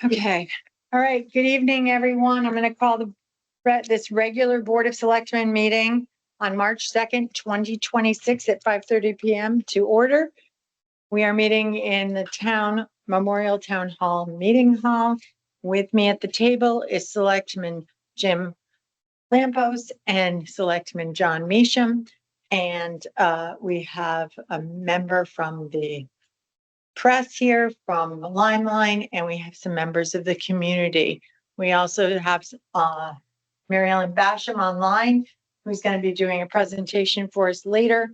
Okay. All right. Good evening, everyone. I'm going to call this regular Board of Selectmen meeting on March 2nd, 2026 at 5:30 PM to order. We are meeting in the town Memorial Town Hall Meeting Hall. With me at the table is Selectman Jim Lampos and Selectman John Measham. And we have a member from the press here from Limelight, and we have some members of the community. We also have Mary Ellen Basham online, who's going to be doing a presentation for us later.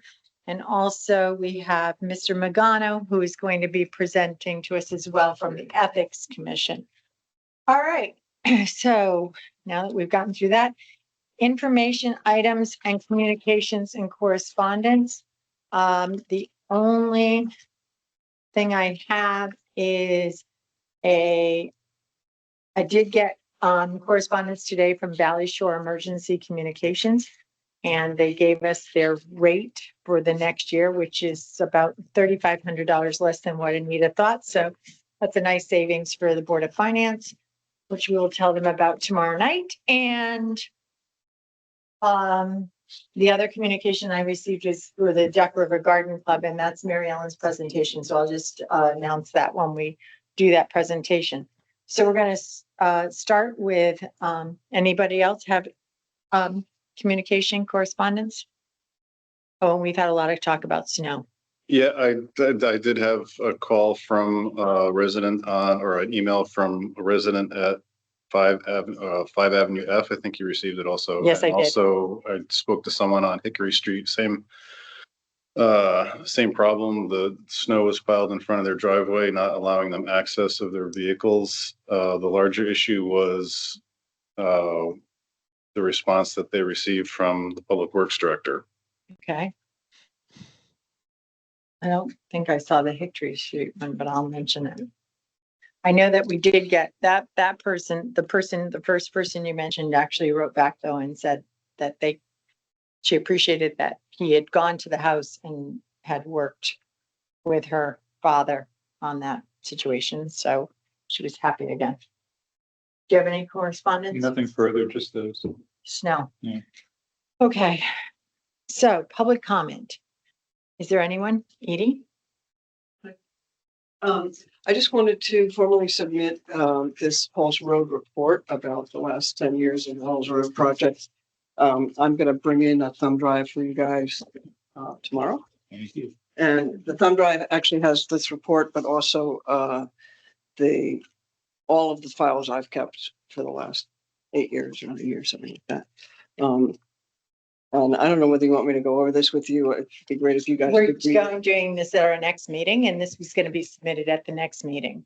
And also we have Mr. Magano, who is going to be presenting to us as well from the Ethics Commission. All right, so now that we've gotten through that, information items and communications and correspondence. The only thing I have is I did get correspondence today from Valley Shore Emergency Communications, and they gave us their rate for the next year, which is about $3,500 less than what Anita thought. So that's a nice savings for the Board of Finance, which we will tell them about tomorrow night. And the other communication I received is for the Duck River Garden Club, and that's Mary Ellen's presentation. So I'll just announce that when we do that presentation. So we're going to start with anybody else have communication correspondence? Oh, and we've had a lot of talk about snow. Yeah, I did have a call from a resident or an email from a resident at 5 Avenue F. I think you received it also. Yes, I did. Also, I spoke to someone on Hickory Street. Same problem. The snow was piled in front of their driveway, not allowing them access of their vehicles. The larger issue was the response that they received from the Public Works Director. Okay. I don't think I saw the Hickory Street one, but I'll mention it. I know that we did get that person, the first person you mentioned actually wrote back though and said that she appreciated that he had gone to the house and had worked with her father on that situation. So she was happy again. Do you have any correspondence? Nothing further, just those. Snow. Yeah. Okay. So public comment. Is there anyone? Edie? I just wanted to formally submit this Halls Road report about the last 10 years of the Halls Road project. I'm going to bring in a thumb drive for you guys tomorrow. Thank you. And the thumb drive actually has this report, but also all of the files I've kept for the last 8 years or 9 years, something like that. And I don't know whether you want me to go over this with you. It'd be great if you guys We're could doing this at our next meeting, and this was going to be submitted at the next meeting.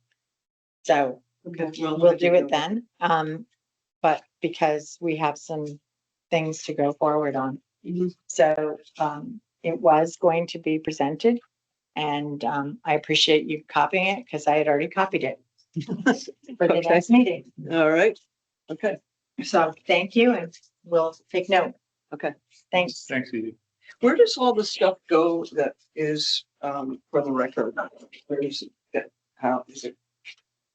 So we'll do it then. But because we have some things to go forward on. Mm-hmm. So it was going to be presented, and I appreciate you copying it because I had already copied it for the next meeting. All right. Okay. So thank you, and we'll take note. Okay. Thanks. Thanks, Edie. Where does all the stuff go that is for the record? Where does it get? How is it?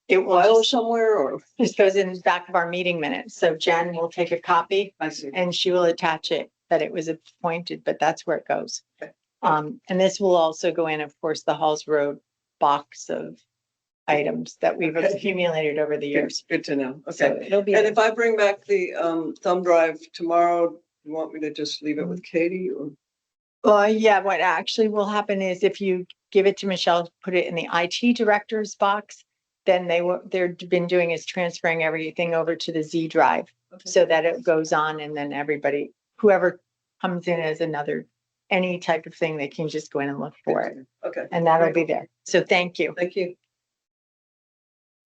It File was somewhere or? just goes in the back of our meeting minutes. So Jen will take a copy I see. and she will attach it that it was appointed, but that's where it goes. Okay. And this will also go in, of course, the Halls Road box of items that we've Okay. accumulated over the years. Good to know. So Okay. it'll be. And if I bring back the thumb drive tomorrow, you want me to just leave it with Katie or? Yeah, what actually will happen is if you give it to Michelle, put it in the IT director's box, then they've been doing is transferring everything over to the Z drive so that it goes on, and then everybody, whoever comes in as any type of thing, they can just go in and look for it. Okay. And that'll be there. So thank you. Thank you.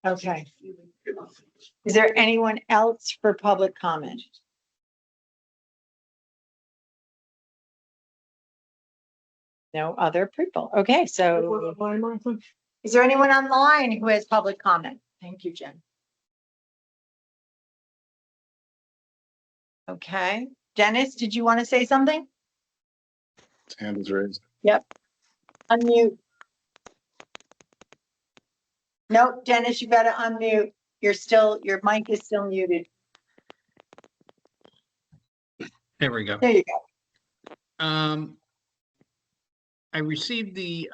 Okay. Is there anyone else for public comment? No other people. Okay, so is there anyone online who has public comment? Thank you, Jen. Okay, Dennis, did you want to say something? His hand is raised. Yep. Unmute. Nope, Dennis, you better unmute. your mic is still muted. There we go. There you go. I received the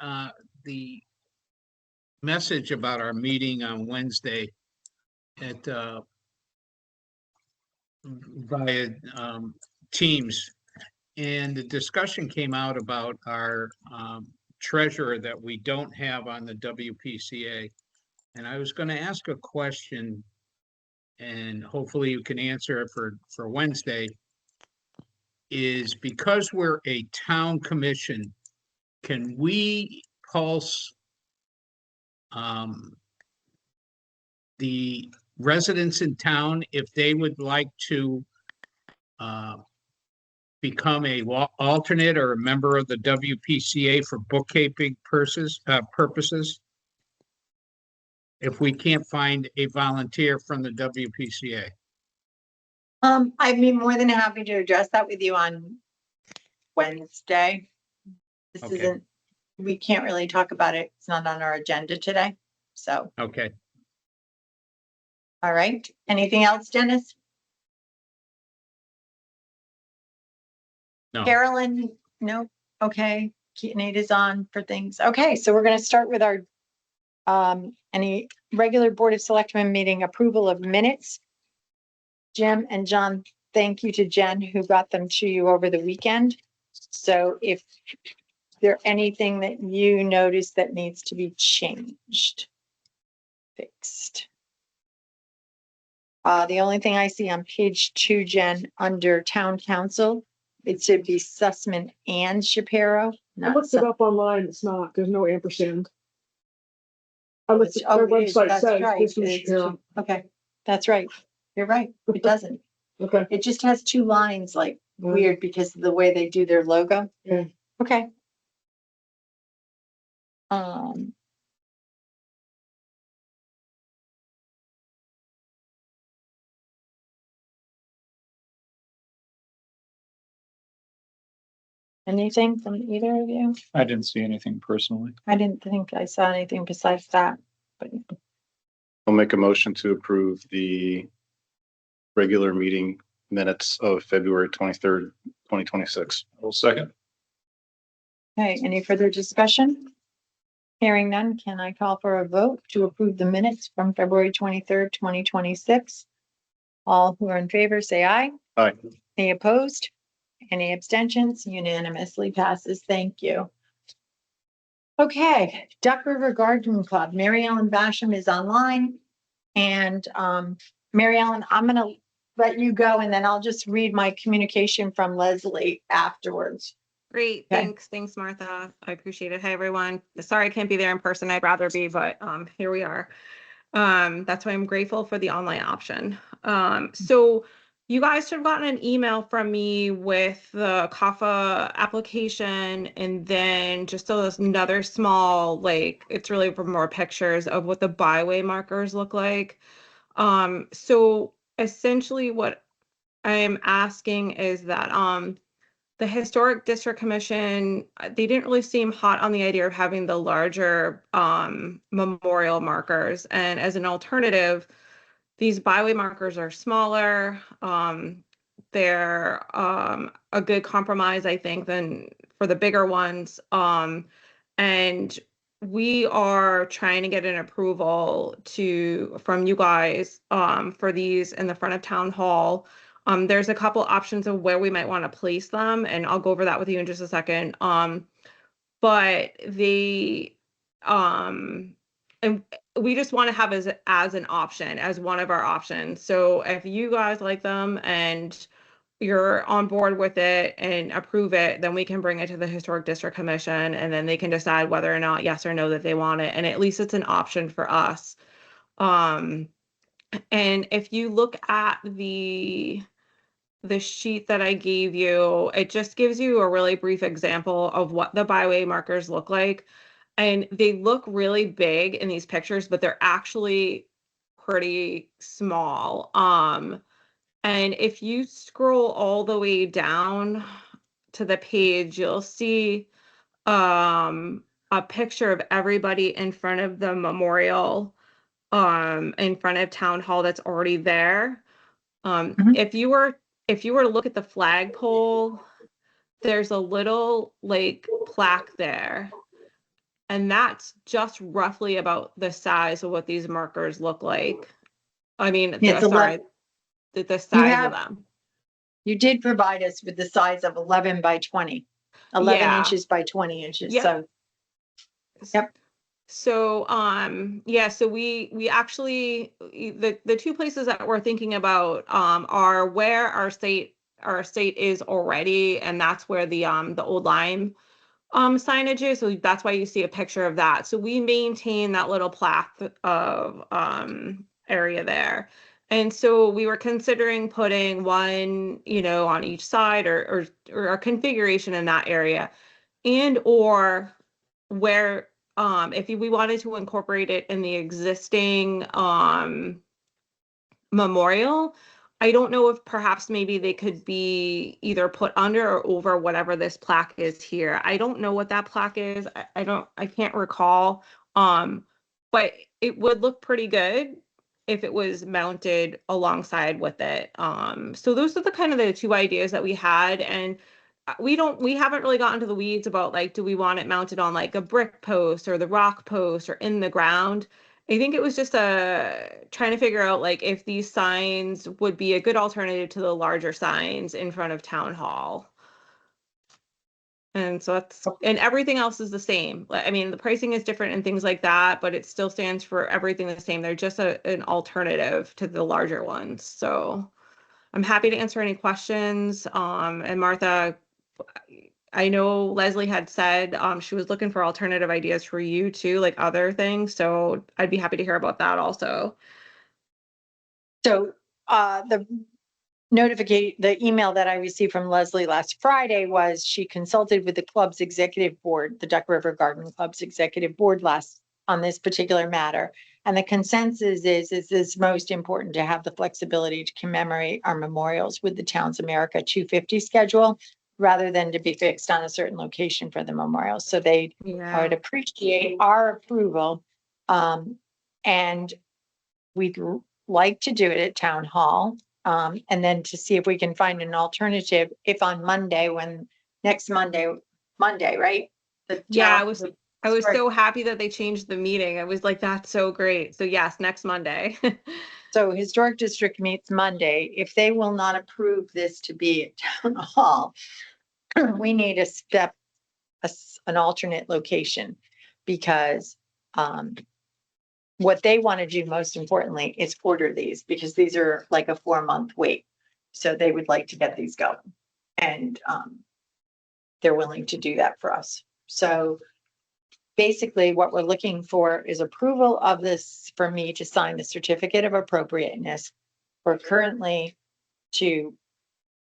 message about our meeting on Wednesday at, via, Teams. And the discussion came out about our, treasurer that we don't have on the WPCA. And I was gonna ask a question, and hopefully you can answer it for Wednesday. Is because we're a town commission, can we pulse the residents in town if they would like to become a alternate or a member of the WPCA for bookkeeping purposes? If we can't find a volunteer from the WPCA? I'd be more than happy to address that with you on Wednesday. This Okay. isn't, we can't really talk about it. It's not on our agenda today. So, Okay, all right. Anything else, Dennis? no. Carolyn? No. Okay. Nate is on for things. Okay, so we're going to start with our any regular Board of Selectmen meeting approval of minutes. Jim and John, thank you to Jen who got them to you over the weekend. So if there anything that you notice that needs to be changed, fixed. The only thing I see on page 2, Jen, under town council, it should be Sussman and Shapiro. I Not looked it up online. It's not. There's no ampersand. I looked at their Oh, it is. website That's says right. this was It's Shapiro. okay, that's right. You're right. It doesn't. Okay. It just has 2 lines, like Mm. weird because of the way they do their logo. Yeah. Okay. Anything from either of you? I didn't see anything personally. I didn't think I saw anything besides that, but I'll make a motion to approve the regular meeting minutes of February 23rd, 2026. Well, second. okay, any further discussion? Hearing none, can I call for a vote to approve the minutes from February 23rd, 2026? All who are in favor, say aye. Aye. Any opposed? Any abstentions? Unanimously passes. Thank you. Okay, Duck River Garden Club, Mary Ellen Basham is online. And Mary Ellen, I'm gonna let you go and then I'll just read my communication from Leslie afterwards. Great, Okay. thanks, Martha. I appreciate it. Hi, everyone. Sorry I can't be there in person. I'd rather be, but here we are. That's why I'm grateful for the online option. So you guys should have gotten an email from me with the CAFA application and then just another small, like, it's really for more pictures of what the byway markers look like. So essentially what I am asking is that the Historic District Commission, they didn't really seem hot on the idea of having the larger memorial markers. And as an alternative, these byway markers are smaller. They're a good compromise, I think, than for the bigger ones. And we are trying to get an approval from you guys for these in the front of Town Hall. There's a couple options of where we might want to place them, and I'll go over that with you in just a second. But and we just want to have as an option, as one of our options. So if you guys like them and you're on board with it and approve it, then we can bring it to the Historic District Commission and then they can decide whether or not yes or no that they want it. And at least it's an option for us. And if you look at the sheet that I gave you, it just gives you a really brief example of what the byway markers look like. And they look really big in these pictures, but they're actually pretty small. And if you scroll all the way down to the page, you'll see a picture of everybody in front of the memorial. in front of town hall that's already there. Mhm. If you were to look at the flagpole, there's a little like plaque there. And that's just roughly about the size of what these markers look like. I mean, It's sorry, 11. the size of have- them. You did provide us with the size of 11 by 20, 11 Yeah. inches by 20 inches. Yep. So, Yep. So, yeah, so we actually, the two places that we're thinking about, are where our state is already, and that's where the old lime, signage is. So that's why you see a picture of that. So we maintain that little plaque of, area there. And so we were considering putting one, on each side, or a configuration in that area, and or where, if we wanted to incorporate it in the existing memorial, I don't know if perhaps maybe they could be either put under or over whatever this plaque is here. I don't know what that plaque is. I can't recall. But it would look pretty good if it was mounted alongside with it. So those are the kind of the two ideas that we had. And we haven't really gotten to the weeds about, like, do we want it mounted on like a brick post or the rock post or in the ground? I think it was just trying to figure out, like, if these signs would be a good alternative to the larger signs in front of town hall. And so and everything else is the same. I mean, the pricing is different and things like that, but it still stands for everything the same. They're just an alternative to the larger ones. So I'm happy to answer any questions. And Martha, I know Leslie had said, she was looking for alternative ideas for you too, like other things. So I'd be happy to hear about that also. So the email that I received from Leslie last Friday was she consulted with the club's executive board, the Duck River Garden Club's executive board on this particular matter. And the consensus is it's most important to have the flexibility to commemorate our memorials with the town's America 250 schedule, rather than to be fixed on a certain location for the memorial. So I would appreciate our approval. And we'd like to do it at town hall. And then to see if we can find an alternative, if on Monday, next Monday, right? Yeah, I was so happy that they changed the meeting. I was like, that's so great. So yes, next Monday. So Historic District meets Monday. If they will not approve this to be at town hall, we need an alternate location, because what they want to do most importantly is order these, because these are like a 4-month wait. So they would like to get these going, and they're willing to do that for us. So basically what we're looking for is approval of this, for me to sign the certificate of appropriateness for currently to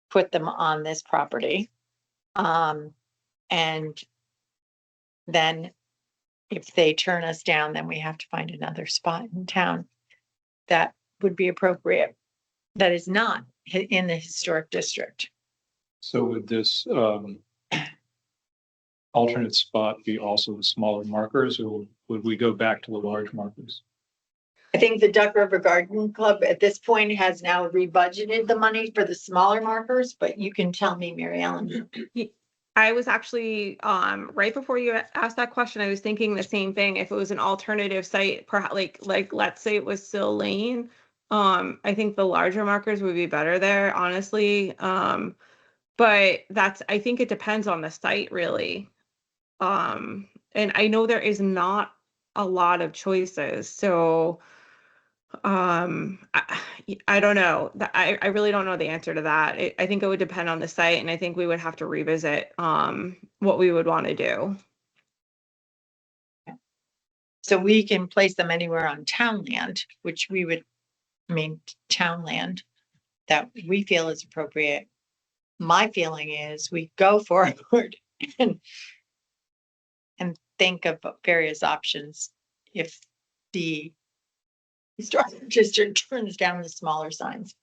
put them on this property. And then if they turn us down, then we have to find another spot in town that would be appropriate, that is not in the historic district. So would this alternate spot be also the smaller markers, or would we go back to the large markers? I think the Duck River Garden Club at this point has now rebudgeted the money for the smaller markers, but you can tell me, Mary Ellen. I was actually, right before you asked that question, I was thinking the same thing. If it was an alternative site, perhaps like let's say it was Sill Lane, I think the larger markers would be better there, honestly. But I think it depends on the site, really. And I know there is not a lot of choices, so I don't know. I really don't know the answer to that. I think it would depend on the site, and I think we would have to revisit what we would want to do. So we can place them anywhere on town land, which town land that we feel is appropriate. My feeling is we go forward and think of various options if the historic district turns down the smaller signs.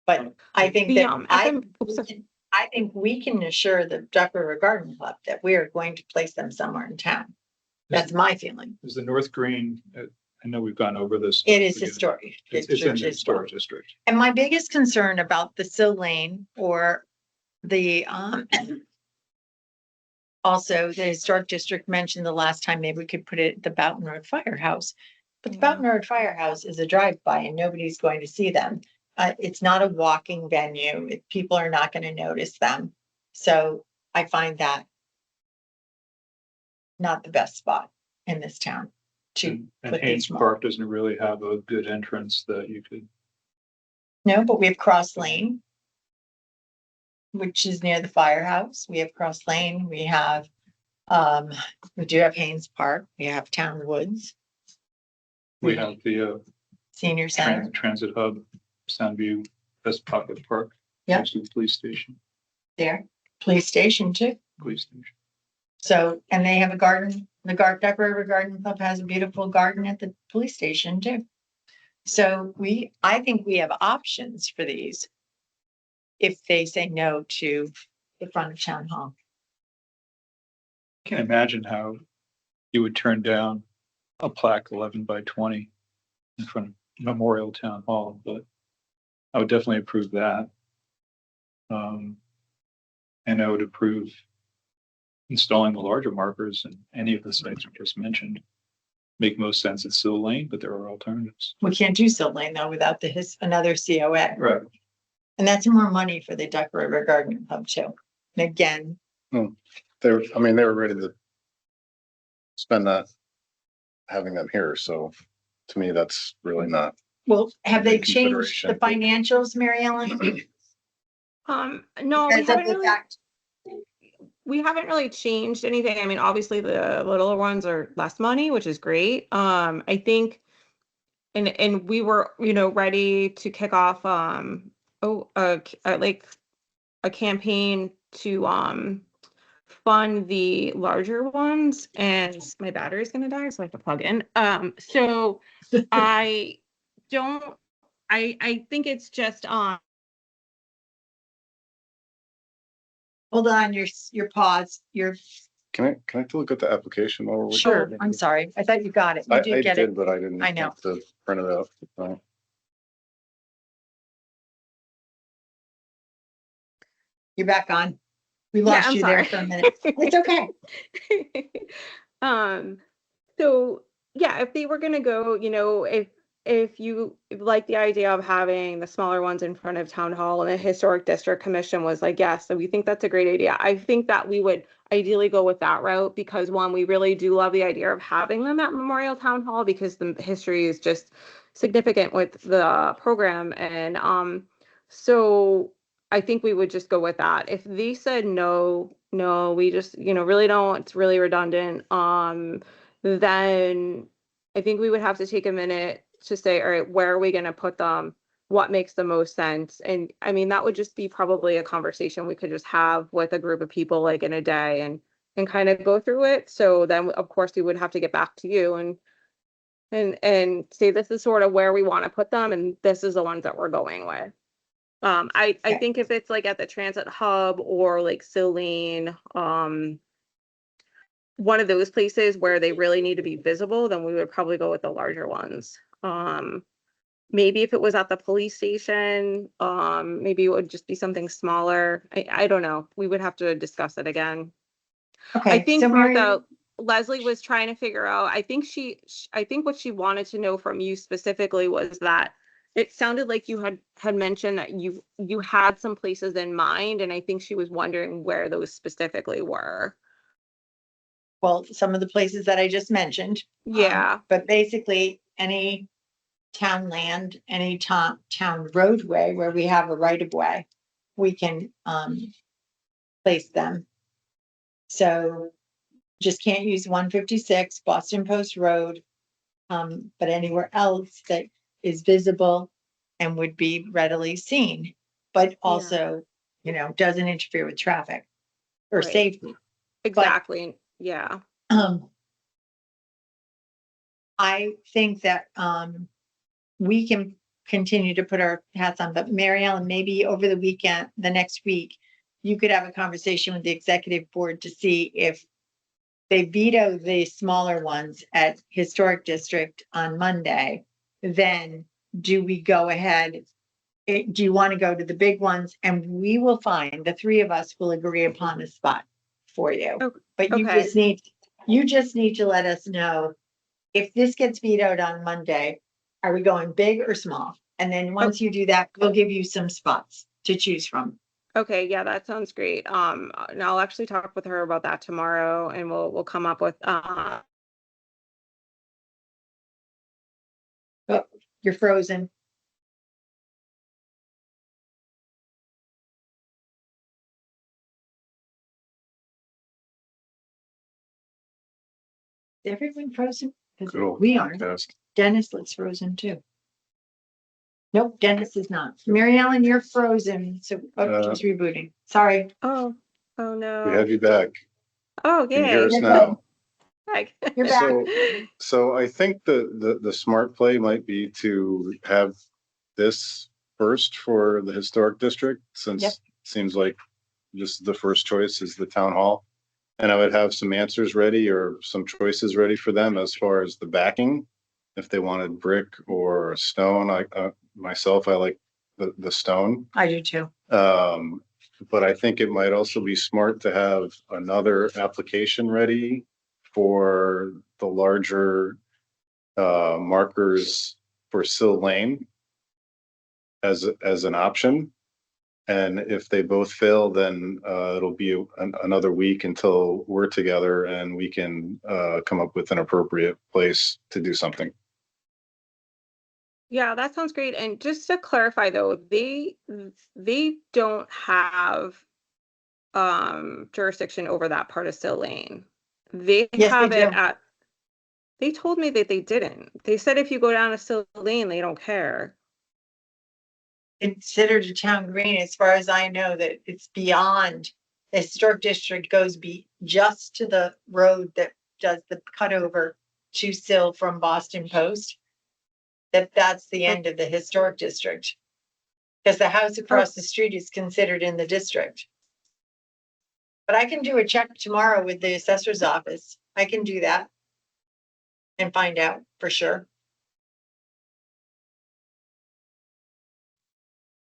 But I think that I think we can assure the Duck River Garden Club that we are going to place them somewhere in town. That's my feeling. Is the North Green I know we've gone over this. It is again. historic. It's in the district as well. historic district. And my biggest concern about the Sill Lane or the, also the historic district mentioned the last time, maybe we could put it at the Boughton Road Firehouse. But the Boughton Road Firehouse is a drive-by and nobody's going to see them. It's not a walking venue. People are not going to notice them. So I find that not the best spot in this town to And put Haynes these. more. Park doesn't really have a good entrance that you could, No, but we have Cross Lane, which is near the firehouse. We have Cross Lane. We have, we do have Haynes Park. We have Town Woods, we have the Senior Center. transit hub, Soundview, Best Pocket Park. Yep. Next to the police station, There, police station too. police station. So, and they have a garden, the Duck River Garden Club has a beautiful garden at the police station too. So I think we have options for these. If they say no to the front of town hall. I can't imagine how you would turn down a plaque 11 by 20 in front of Memorial Town Hall, but I would definitely approve that. And I would approve installing the larger markers in any of the sites we just mentioned. Make most sense at Sill Lane, but there are alternatives. We can't do Sill Lane though without another COA. Right. And that's more money for the Duck River Garden Club too. And again, they were ready to spend that, having them here. So to me, that's really not. well, have they Big changed the consideration. financials, Mary Ellen? No, we Because of haven't the really, fact, we haven't really changed anything. I mean, obviously the littler ones are less money, which is great. I think, and we were, ready to kick off, like a campaign to, fund the larger ones, and my battery's gonna die, so I have to plug in. So I don't, I think it's just, hold on, your pause, Can I take a look at the application while we're? sure, I'm sorry. I thought you got it. You I did get it. did, but I didn't. I know. have to print it out. So. You're back on. We Yeah, lost I'm you there sorry. for a minute. It's okay. So yeah, if they were gonna go, if you like the idea of having the smaller ones in front of town hall, and the historic district commission was like, yes, so we think that's a great idea. I think that we would ideally go with that route, because one, we really do love the idea of having them at Memorial Town Hall, because the history is just significant with the program. And so I think we would just go with that. If they said no, we just, really don't, it's really redundant, then I think we would have to take a minute to say, all right, where are we going to put them? What makes the most sense? And I mean, that would just be probably a conversation we could just have with a group of people, like in a day, and kind of go through it. So then of course we would have to get back to you and say, this is sort of where we want to put them, and this is the ones that we're going with. I think if it's like at the transit hub or like Sill Lane, one of those places where they really need to be visible, then we would probably go with the larger ones. Maybe if it was at the police station, maybe it would just be something smaller. I don't know. We would have to discuss it again. Okay. I think so Mary- Martha, Leslie was trying to figure out, I think what she wanted to know from you specifically was that it sounded like you had mentioned that you had some places in mind, and I think she was wondering where those specifically were. Well, some of the places that I just mentioned. Yeah. But basically, any town land, any town roadway where we have a right of way, we can place them. So just can't use 156 Boston Post Road, but anywhere else that is visible and would be readily seen, but also, doesn't interfere with traffic or Right. safety. Exactly. Yeah. I think that we can continue to put our hats on, but Mary Ellen, maybe over the weekend, the next week, you could have a conversation with the executive board to see if they veto the smaller ones at Historic District on Monday, then do we go ahead? Do you want to go to the big ones? And we will find, the three of us will agree upon a spot for you. Oh, But you okay. just need to let us know if this gets vetoed on Monday, are we going big or small? And then once you do that, we'll give you some spots to choose from. Okay, yeah, that sounds great. And I'll actually talk with her about that tomorrow, and we'll come up with You're frozen. Is everyone frozen? 'Cause Good old we aren't. Comcast. Dennis looks frozen too. Nope, Dennis is not. Mary Ellen, you're frozen. So, she's rebooting. Sorry. oh We no. have you back. Oh, Can you hear yay. us You're now? Heck. You're back. So I think the smart play might be to have this first for the historic district, since Yep. it seems like just the first choice is the town hall. And I would have some answers ready or some choices ready for them as far as the backing. If they wanted brick or stone, myself, I like the stone. I do too. But I think it might also be smart to have another application ready for the larger markers for Sill Lane as an option. And if they both fail, then it'll be another week until we're together and we can come up with an appropriate place to do something. Yeah, that sounds great. And just to clarify though, they don't have jurisdiction over that part of Still Lane. They Yes, have they it do. at, they told me that they didn't. They said if you go down to Still Lane, they don't care. Considered a town green, as far as I know, that it's beyond. The historic district goes just to the road that does the cutover to Sill from Boston Post. That's the end of the historic district. Because the house across the street is considered in the district. But I can do a check tomorrow with the assessor's office. I can do that. And find out for sure.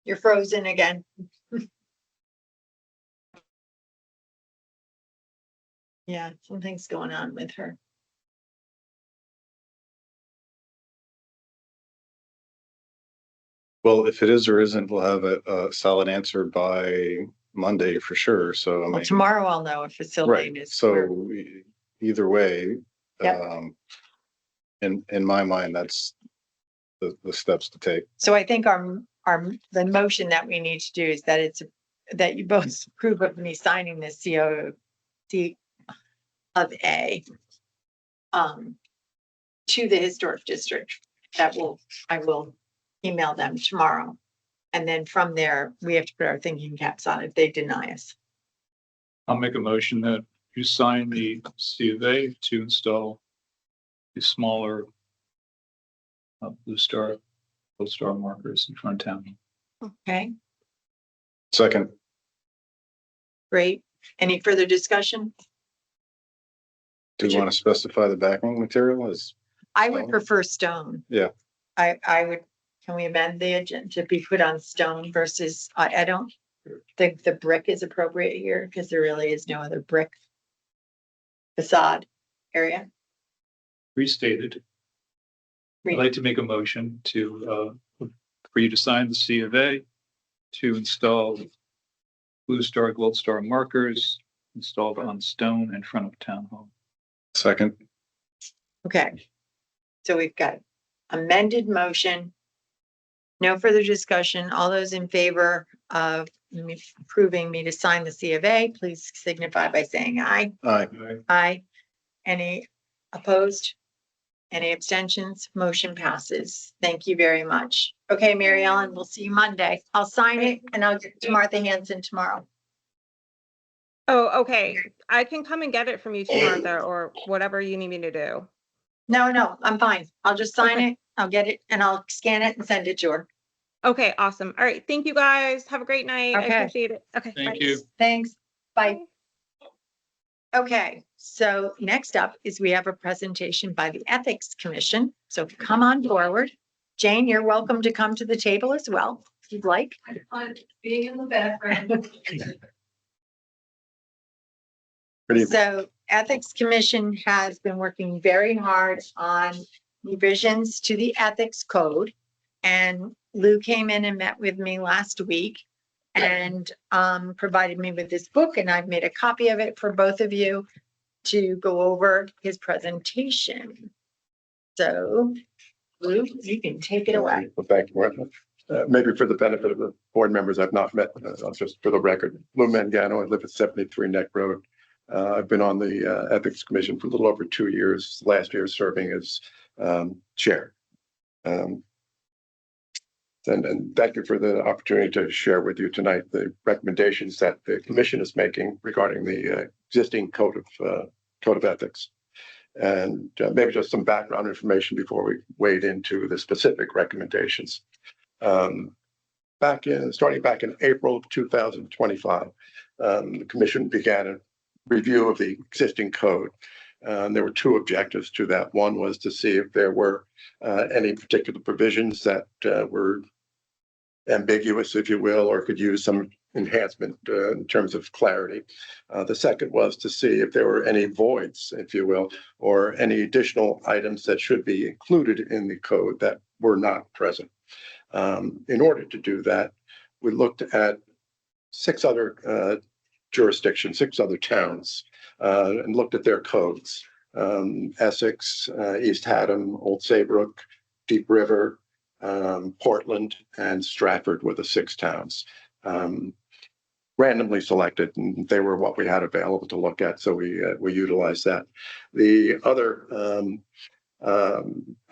You're frozen again. Yeah, something's going on with her. Well, if it is or isn't, we'll have a solid answer by Monday for sure. So I Well, mean, tomorrow I'll know if Sill right. Lane is. So either way, Yep. in my mind, that's the steps to take. So I think the motion that we need to do is that that you both approve of me signing this COC of A to the historic district. I will email them tomorrow. And then from there, we have to put our thinking caps on if they deny us. I'll make a motion that you sign the C of A to install the smaller blue star, gold star markers in front of town. Okay, Second, great. Any further discussion? do you want to specify the backing material as? I would Stone? prefer stone. Yeah. I would, can we amend the agenda to be put on stone versus, I don't think the brick is appropriate here because there really is no other brick facade area. Restated. I'd like to make a motion for you to sign the C of A to install blue star, gold star markers installed on stone in front of town hall. Second, Okay. So we've got amended motion. No further discussion. All those in favor of me approving me to sign the C of A, please signify by saying aye. aye. Aye. Any opposed? Any abstentions? Motion passes. Thank you very much. Okay, Mary Ellen, we'll see you Monday. I'll sign it and I'll get to Martha Hanson tomorrow. Oh, okay. I can come and get it from you too, Martha, or whatever you need me to do. No, I'm fine. I'll just sign Okay. it. I'll get it and I'll scan it and send it to her. Okay, awesome. All right. Thank you guys. Have a great night. I Okay. appreciate it. Okay. Thank bye. you. Thanks. Bye. Okay, So next up is we have a presentation by the Ethics Commission. So come on forward. Jane, you're welcome to come to the table as well, if you'd like. I'm being in the background. So Ethics Commission has been working very hard on revisions to the ethics code. And Lou came in and met with me last week and provided me with this book, and I've made a copy of it for both of you to go over his presentation. So Lou, you can take it away. Well, thank you very much. Maybe for the benefit of the board members I've not met, just for the record, Lou Mangano, I live at 73 Neck Road. I've been on the Ethics Commission for a little over 2 years, last year serving as chair. And thank you for the opportunity to share with you tonight the recommendations that the commission is making regarding the existing code of ethics. And maybe just some background information before we wade into the specific recommendations. Starting back in April of 2025, the commission began a review of the existing code. There were two objectives to that. One was to see if there were any particular provisions that were ambiguous, if you will, or could use some enhancement in terms of clarity. The second was to see if there were any voids, if you will, or any additional items that should be included in the code that were not present. In order to do that, we looked at 6 other jurisdictions, 6 other towns, and looked at their codes. Essex, East Haddam, Old Saybrook, Deep River, Portland, and Stratford were the 6 towns. Randomly selected, and they were what we had available to look at, so we utilized that. The other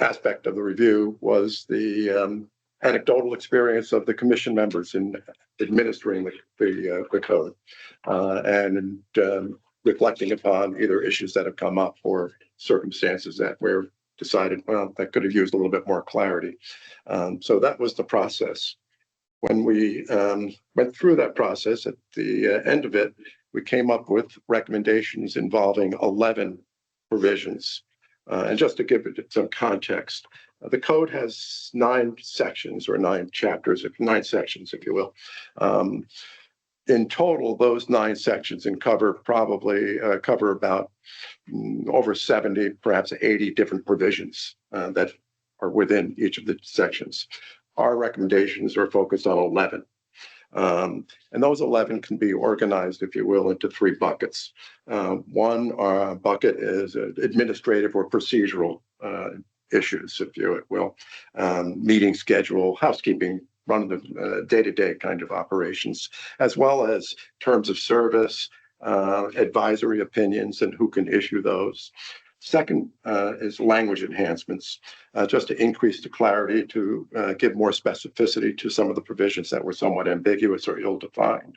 aspect of the review was the anecdotal experience of the commission members in administering the code and reflecting upon either issues that have come up or circumstances that were decided, well, that could have used a little bit more clarity. So that was the process. When we went through that process, at the end of it, we came up with recommendations involving 11 provisions. And just to give it some context, the code has 9 sections or 9 chapters, 9 sections, if you will. In total, those 9 sections and cover about over 70, perhaps 80 different provisions that are within each of the sections. Our recommendations are focused on 11. And those 11 can be organized, if you will, into 3 buckets. One bucket is administrative or procedural issues, if you will, meeting schedule, housekeeping, run the day-to-day kind of operations, as well as terms of service, advisory opinions, and who can issue those. Second is language enhancements, just to increase the clarity, to give more specificity to some of the provisions that were somewhat ambiguous or ill-defined.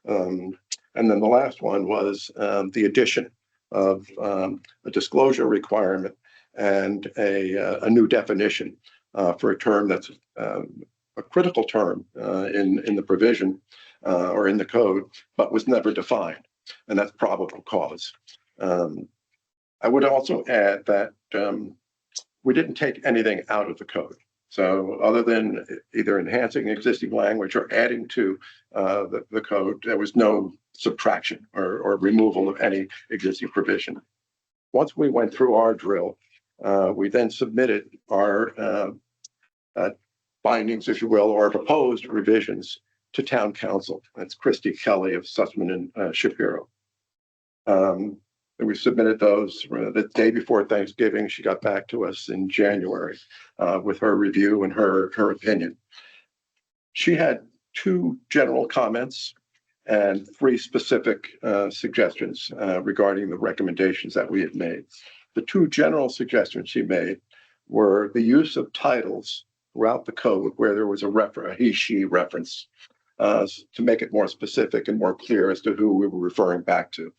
And then the last one was the addition of a disclosure requirement and a new definition for a term that's a critical term in the provision or in the code, but was never defined, and that's probable cause. I would also add that we didn't take anything out of the code. So other than either enhancing existing language or adding to the code, there was no subtraction or removal of any existing provision. Once we went through our drill, we then submitted our findings, if you will, or proposed revisions to town council. That's Christy Kelly of Sussman and Shapiro. We submitted those the day before Thanksgiving. She got back to us in January with her review and her opinion. She had 2 general comments and 3 specific suggestions regarding the recommendations that we had made. The 2 general suggestions she made were the use of titles throughout the code where there was a he/she reference to make it more specific and more clear as to who we were referring back to.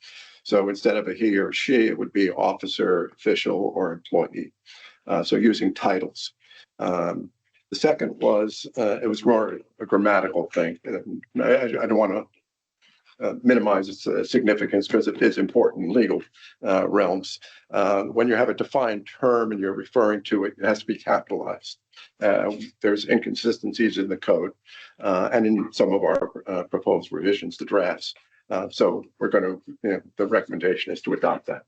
So instead of a he or she, it would be officer, official, or employee. So using titles. The second was, it was more a grammatical thing. I don't want to minimize its significance because it is important in legal realms. When you have a defined term and you're referring to it, it has to be capitalized. There's inconsistencies in the code and in some of our proposed revisions to drafts. So we're going to, the recommendation is to adopt that.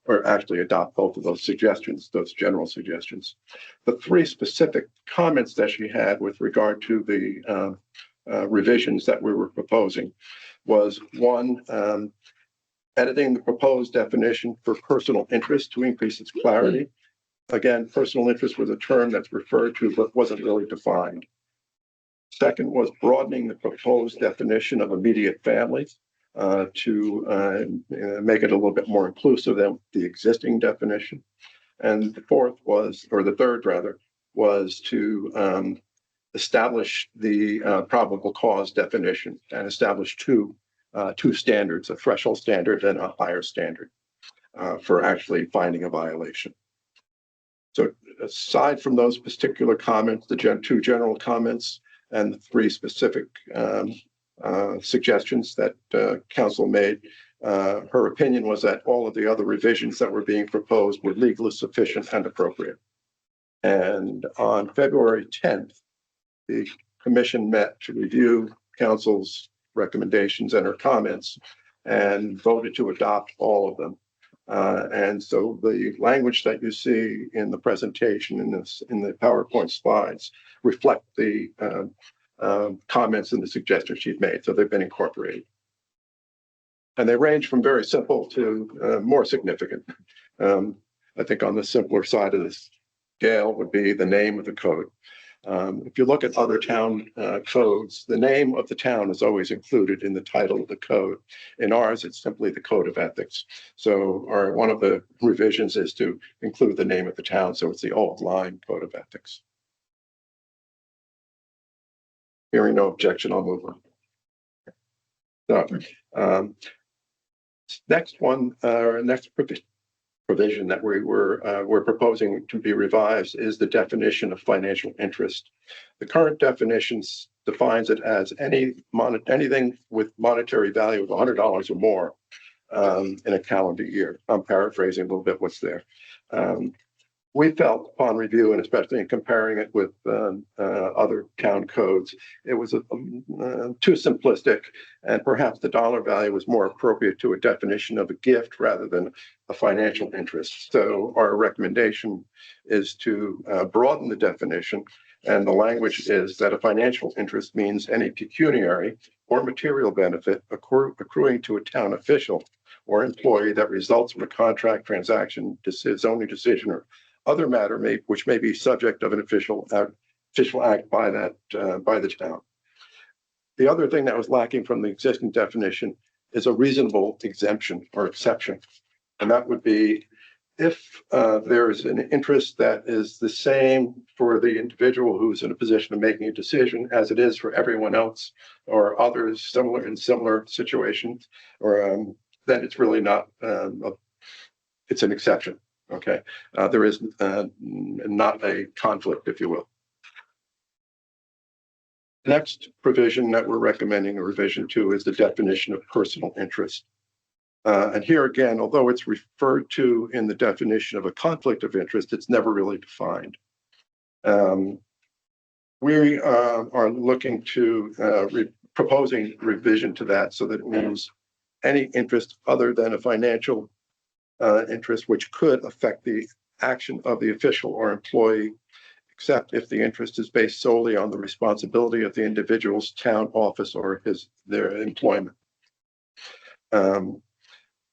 Or actually adopt both of those suggestions, those general suggestions. The three specific comments that she had with regard to the revisions that we were proposing was one, editing the proposed definition for personal interest to increase its clarity. Again, personal interest was a term that's referred to but wasn't really defined. Second was broadening the proposed definition of immediate families to make it a little bit more inclusive than the existing definition. And the fourth was, or the third rather, was to establish the probable cause definition and establish two standards, a threshold standard and a higher standard for actually finding a violation. So aside from those particular comments, the two general comments and the three specific suggestions that council made, her opinion was that all of the other revisions that were being proposed were legally sufficient and appropriate. And on February 10th, the commission met to review council's recommendations and her comments and voted to adopt all of them. And so the language that you see in the presentation in the PowerPoint slides reflect the comments and the suggestions she's made. So they've been incorporated. And they range from very simple to more significant. I think on the simpler side of this scale would be the name of the code. If you look at other town codes, the name of the town is always included in the title of the code. In ours, it's simply the Code of Ethics. So one of the revisions is to include the name of the town. So it's the Old Line Code of Ethics. Hearing no objection, I'll move on. So, next one, next provision that we're proposing to be revised is the definition of financial interest. The current definition defines it as anything with monetary value of $100 or more in a calendar year. I'm paraphrasing a little bit what's there. We felt upon review, and especially in comparing it with other town codes, it was too simplistic, and perhaps the dollar value was more appropriate to a definition of a gift rather than a financial interest. So our recommendation is to broaden the definition, and the language is that a financial interest means any pecuniary or material benefit accruing to a town official or employee that results from a contract, transaction, zoning decision, or other matter which may be subject of an official act by the town. The other thing that was lacking from the existing definition is a reasonable exemption or exception. And that would be if there is an interest that is the same for the individual who's in a position of making a decision as it is for everyone else or others similar in similar situations, or then it's really not, it's an exception. Okay, there is not a conflict, if you will. The next provision that we're recommending a revision to is the definition of personal interest. And here again, although it's referred to in the definition of a conflict of interest, it's never really defined. We are looking to proposing revision to that so that it means any interest other than a financial interest which could affect the action of the official or employee, except if the interest is based solely on the responsibility of the individual's town office or their employment. And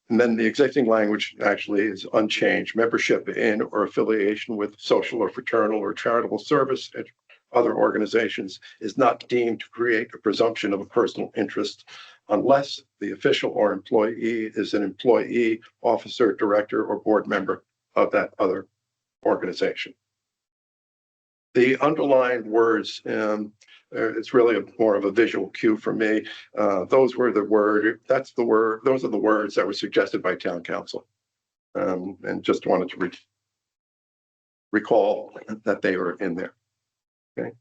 then the existing language actually is unchanged. Membership in or affiliation with social or fraternal or charitable service at other organizations is not deemed to create a presumption of a personal interest unless the official or employee is an employee, officer, director, or board member of that other organization. The underlined words, it's really more of a visual cue for me. Those are the words that were suggested by town council. And just wanted to recall that they were in there. Okay.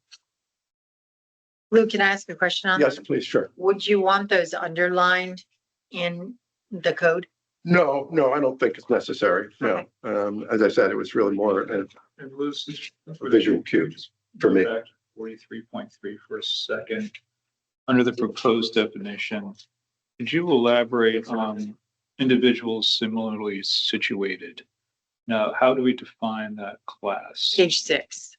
Lou, can I ask a question on Yes, that? please, sure. Would you want those underlined in the code? No, I don't think it's necessary. No. As I said, it was really more And Lucy. visual cues for me. 43.3 for a second. Under the proposed definition, could you elaborate on individuals similarly situated? Now, how do we define that class? Page 6.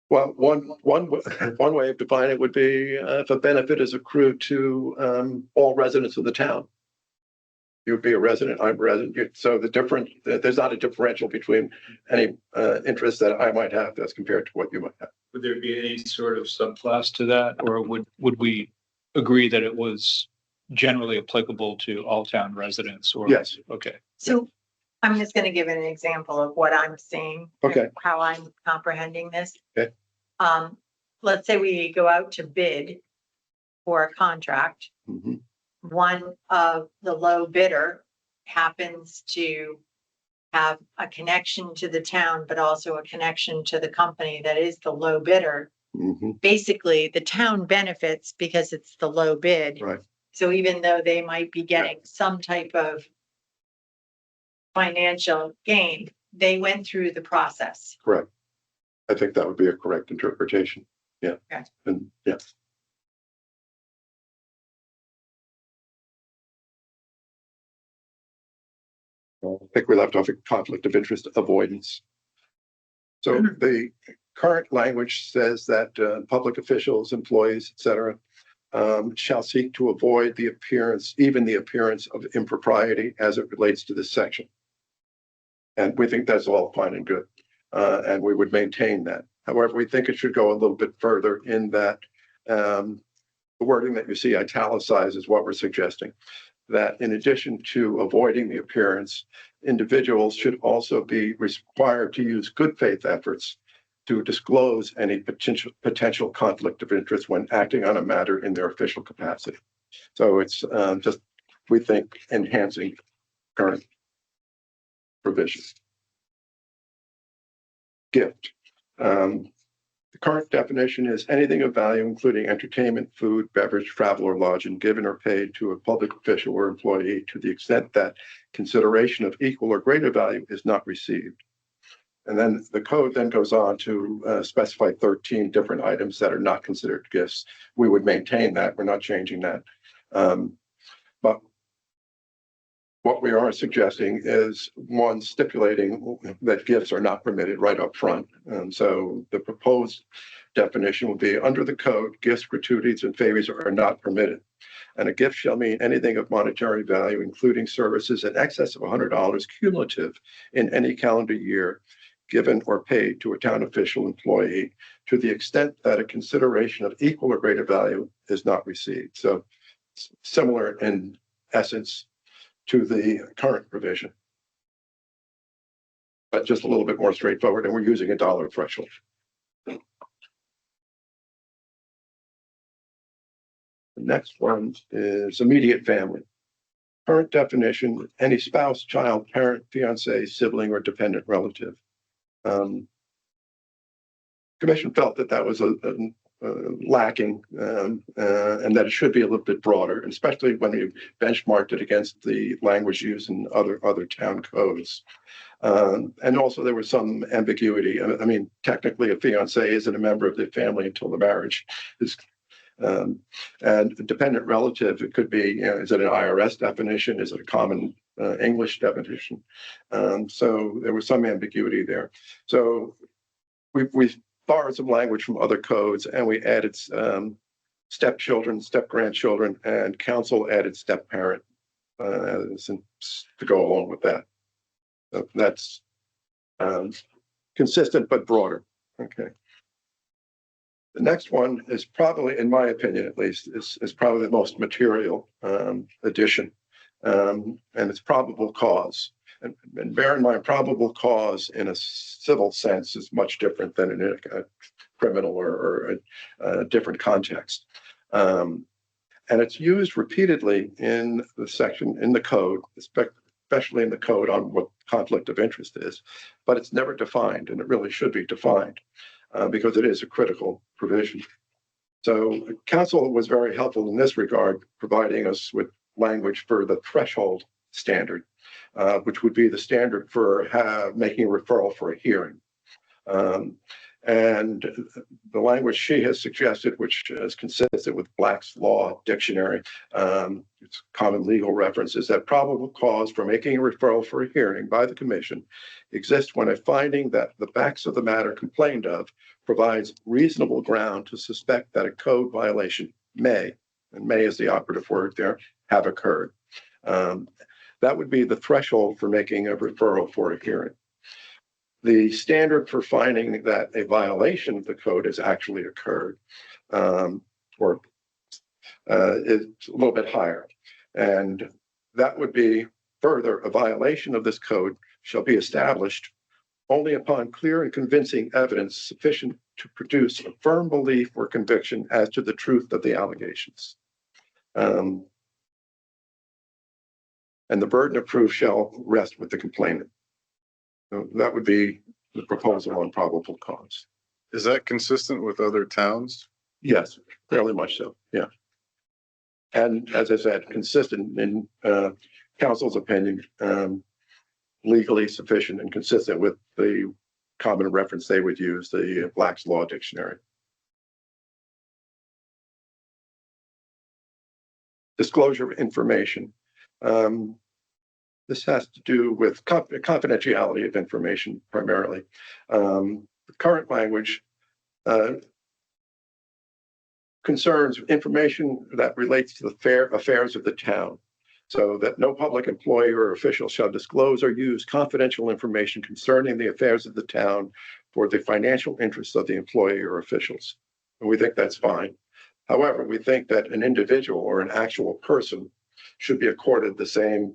Well, one way of defining it would be if a benefit is accrued to all residents of the town. You would be a resident, I'm a resident. So there's not a differential between any interest that I might have as compared to what you might have. Would there be any sort of subclass to that, or would we agree that it was generally applicable to all town residents? Or Yes. Okay. So I'm just going to give an example of what I'm seeing. Okay. How I'm comprehending this. Okay. Let's say we go out to bid for a contract. Mhm. One of the low bidder happens to have a connection to the town, but also a connection to the company that is the low bidder. Mhm. Basically, the town benefits because it's the low bid. Right. So even though they might be getting some type of financial gain, they went through the process. Correct. I think that would be a correct interpretation. Yeah. Okay. And yes. I think we left off a conflict of interest avoidance. So the current language says that public officials, employees, et cetera, shall seek to avoid the appearance of impropriety as it relates to this section. And we think that's all fine and good. And we would maintain that. However, we think it should go a little bit further in that the wording that you see italicized is what we're suggesting. That in addition to avoiding the appearance, individuals should also be required to use good faith efforts to disclose any potential conflict of interest when acting on a matter in their official capacity. So it's just, we think, enhancing current provisions. Gift. The current definition is anything of value, including entertainment, food, beverage, travel, or lodging, given or paid to a public official or employee to the extent that consideration of equal or greater value is not received. And then the code then goes on to specify 13 different items that are not considered gifts. We would maintain that. We're not changing that. But what we are suggesting is one, stipulating that gifts are not permitted right up front. And so the proposed definition will be under the code, gifts, gratuities, and favors are not permitted. And a gift shall mean anything of monetary value, including services in excess of $100 cumulative in any calendar year, given or paid to a town official employee to the extent that a consideration of equal or greater value is not received. So similar in essence to the current provision, but just a little bit more straightforward, and we're using a dollar threshold. The next one is immediate family. Current definition, any spouse, child, parent, fiance, sibling, or dependent relative. Commission felt that was lacking and that it should be a little bit broader, especially when you benchmarked it against the language used in other town codes. And also there was some ambiguity. I mean, technically a fiance isn't a member of the family until the marriage is. And a dependent relative, it could be, is it an IRS definition? Is it a common English definition? So there was some ambiguity there. So we borrowed some language from other codes and we added stepchildren, step-grandchildren, and council added step-parent to go along with that. So that's consistent but broader. Okay. The next one is probably, in my opinion at least, is probably the most material addition, and it's probable cause. And bear in mind, probable cause in a civil sense is much different than in a criminal or a different context. And it's used repeatedly in the section in the code, especially in the code, on what conflict of interest is, but it's never defined, and it really should be defined because it is a critical provision. So council was very helpful in this regard, providing us with language for the threshold standard, which would be the standard for making a referral for a hearing. And the language she has suggested, which is consistent with Black's Law Dictionary, it's common legal reference, is that probable cause for making a referral for a hearing by the commission exists when a finding that the facts of the matter complained of provides reasonable ground to suspect that a code violation may, and may is the operative word there, have occurred. That would be the threshold for making a referral for a hearing. The standard for finding that a violation of the code has actually occurred is a little bit higher. And that would be further, a violation of this code shall be established only upon clear and convincing evidence sufficient to produce a firm belief or conviction as to the truth of the allegations. And the burden of proof shall rest with the complainant. So that would be the proposal on probable cause. Is that consistent with other towns? Yes, fairly much so, yeah. And as I said, consistent in council's opinion, legally sufficient and consistent with the common reference they would use, the Black's Law Dictionary. Disclosure of information. This has to do with confidentiality of information primarily. The current language concerns information that relates to the affairs of the town, so that no public employee or official shall disclose or use confidential information concerning the affairs of the town for the financial interests of the employee or officials. And we think that's fine. However, we think that an individual or an actual person should be accorded the same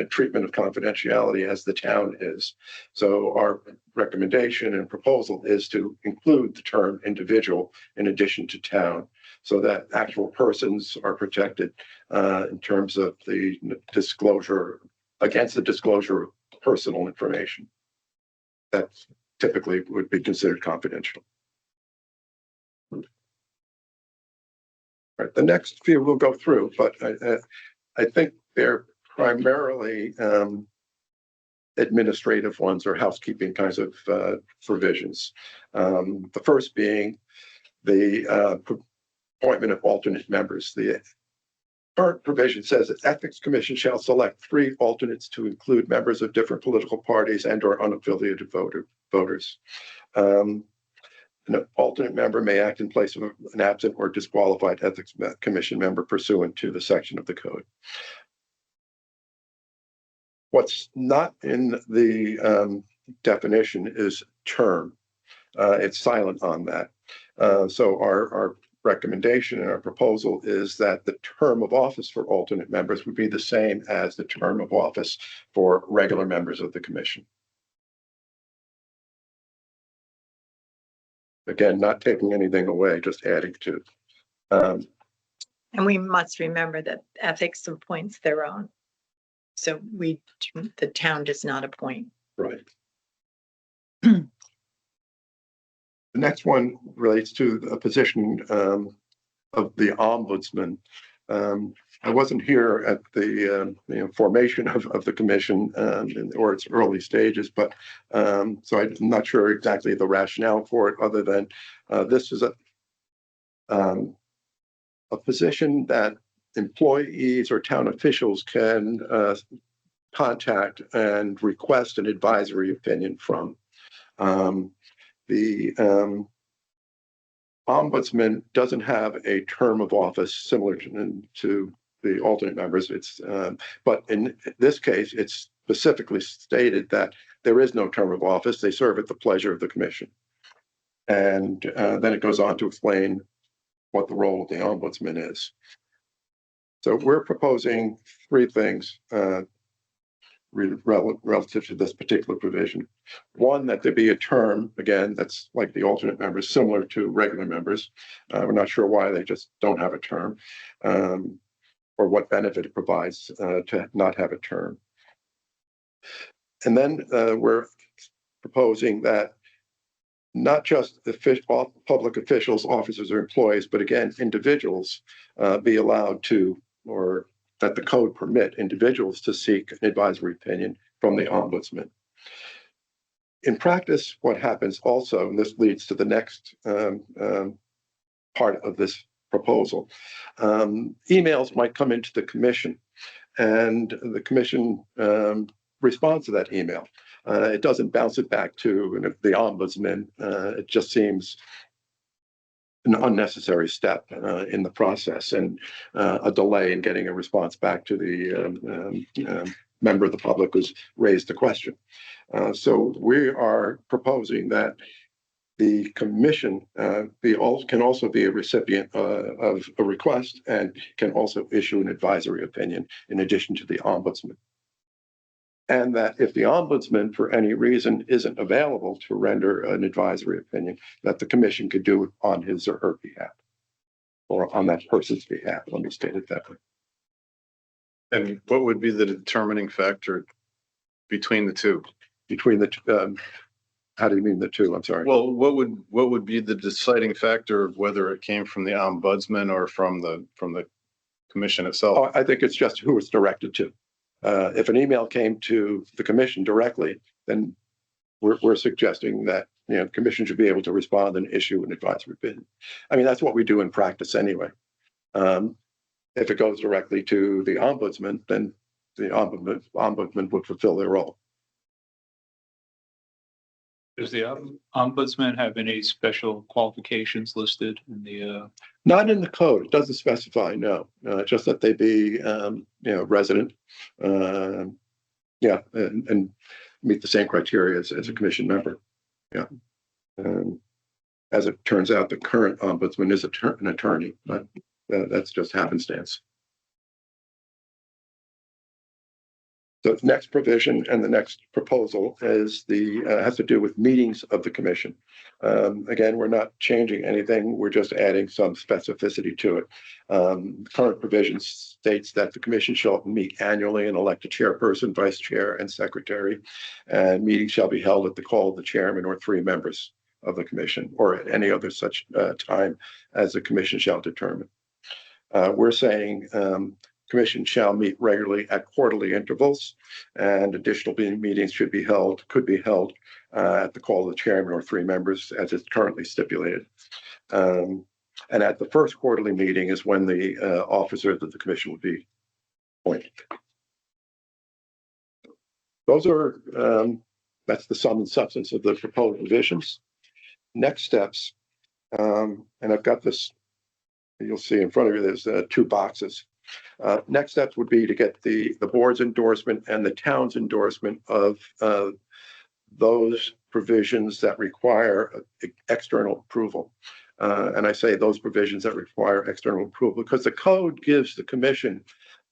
treatment of confidentiality as the town is. So our recommendation and proposal is to include the term individual in addition to town, so that actual persons are protected in terms of the disclosure, against the disclosure of personal information that typically would be considered confidential. All right, the next few we'll go through, but I think they're primarily administrative ones or housekeeping kinds of provisions. The first being the appointment of alternate members. The current provision says that Ethics Commission shall select 3 alternates to include members of different political parties and or unaffiliated voters. An alternate member may act in place of an absent or disqualified Ethics Commission member pursuant to the section of the code. What's not in the definition is term. It's silent on that. So our recommendation and our proposal is that the term of office for alternate members would be the same as the term of office for regular members of the commission. Again, not taking anything away, just adding to. And we must remember that ethics appoints their own. So the town does not appoint. Right. The next one relates to a position of the ombudsman. I wasn't here at the formation of the commission or its early stages, but so I'm not sure exactly the rationale for it, other than this is a position that employees or town officials can contact and request an advisory opinion from. The ombudsman doesn't have a term of office similar to the alternate members. But in this case, it's specifically stated that there is no term of office. They serve at the pleasure of the commission. And then it goes on to explain what the role of the ombudsman is. So we're proposing 3 things relative to this particular provision. One, that there be a term, again, that's like the alternate members, similar to regular members. We're not sure why they just don't have a term, or what benefit it provides to not have a term. And then we're proposing that not just public officials, officers, or employees, but again, individuals be allowed to, or that the code permit individuals to seek an advisory opinion from the ombudsman. In practice, what happens also, and this leads to the next part of this proposal, emails might come into the commission, and the commission responds to that email. It doesn't bounce it back to the ombudsman. It just seems an unnecessary step in the process, and a delay in getting a response back to the member of the public who's raised the question. So we are proposing that the commission can also be a recipient of a request and can also issue an advisory opinion in addition to the ombudsman. And that if the ombudsman, for any reason, isn't available to render an advisory opinion, that the commission could do it on his or her behalf, or on that person's behalf. Let me state it that way. And what would be the determining factor between the two? Between the, how do you mean the two? I'm sorry. Well, what would be the deciding factor of whether it came from the ombudsman or from the commission itself? Oh, I think it's just who it's directed to. If an email came to the commission directly, then we're suggesting that, you know, the commission should be able to respond and issue an advisory opinion. I mean, that's what we do in practice anyway. If it goes directly to the ombudsman, then the ombudsman would fulfill their role. Does the ombudsman have any special qualifications listed in the? Not in the code. It doesn't specify. No, just that they be, resident, and meet the same criteria as a commission member. Yeah. As it turns out, the current ombudsman is an attorney, but that's just happenstance. The next provision and the next proposal is has to do with meetings of the commission. Again, we're not changing anything. We're just adding some specificity to it. The current provision states that the commission shall meet annually and elect a chairperson, vice chair, and secretary. And meetings shall be held at the call of the chairman or 3 members of the commission, or at any other such time as the commission shall determine. We're saying commission shall meet regularly at quarterly intervals, and additional meetings could be held at the call of the chairman or 3 members, as it's currently stipulated. And at the first quarterly meeting is when the officers of the commission will be appointed. Those are that's the sum and substance of the proposed revisions. Next steps, and I've got this. You'll see in front of you. There's 2 boxes. Next steps would be to get the board's endorsement and the town's endorsement of those provisions that require external approval. And I say those provisions that require external approval because the code gives the commission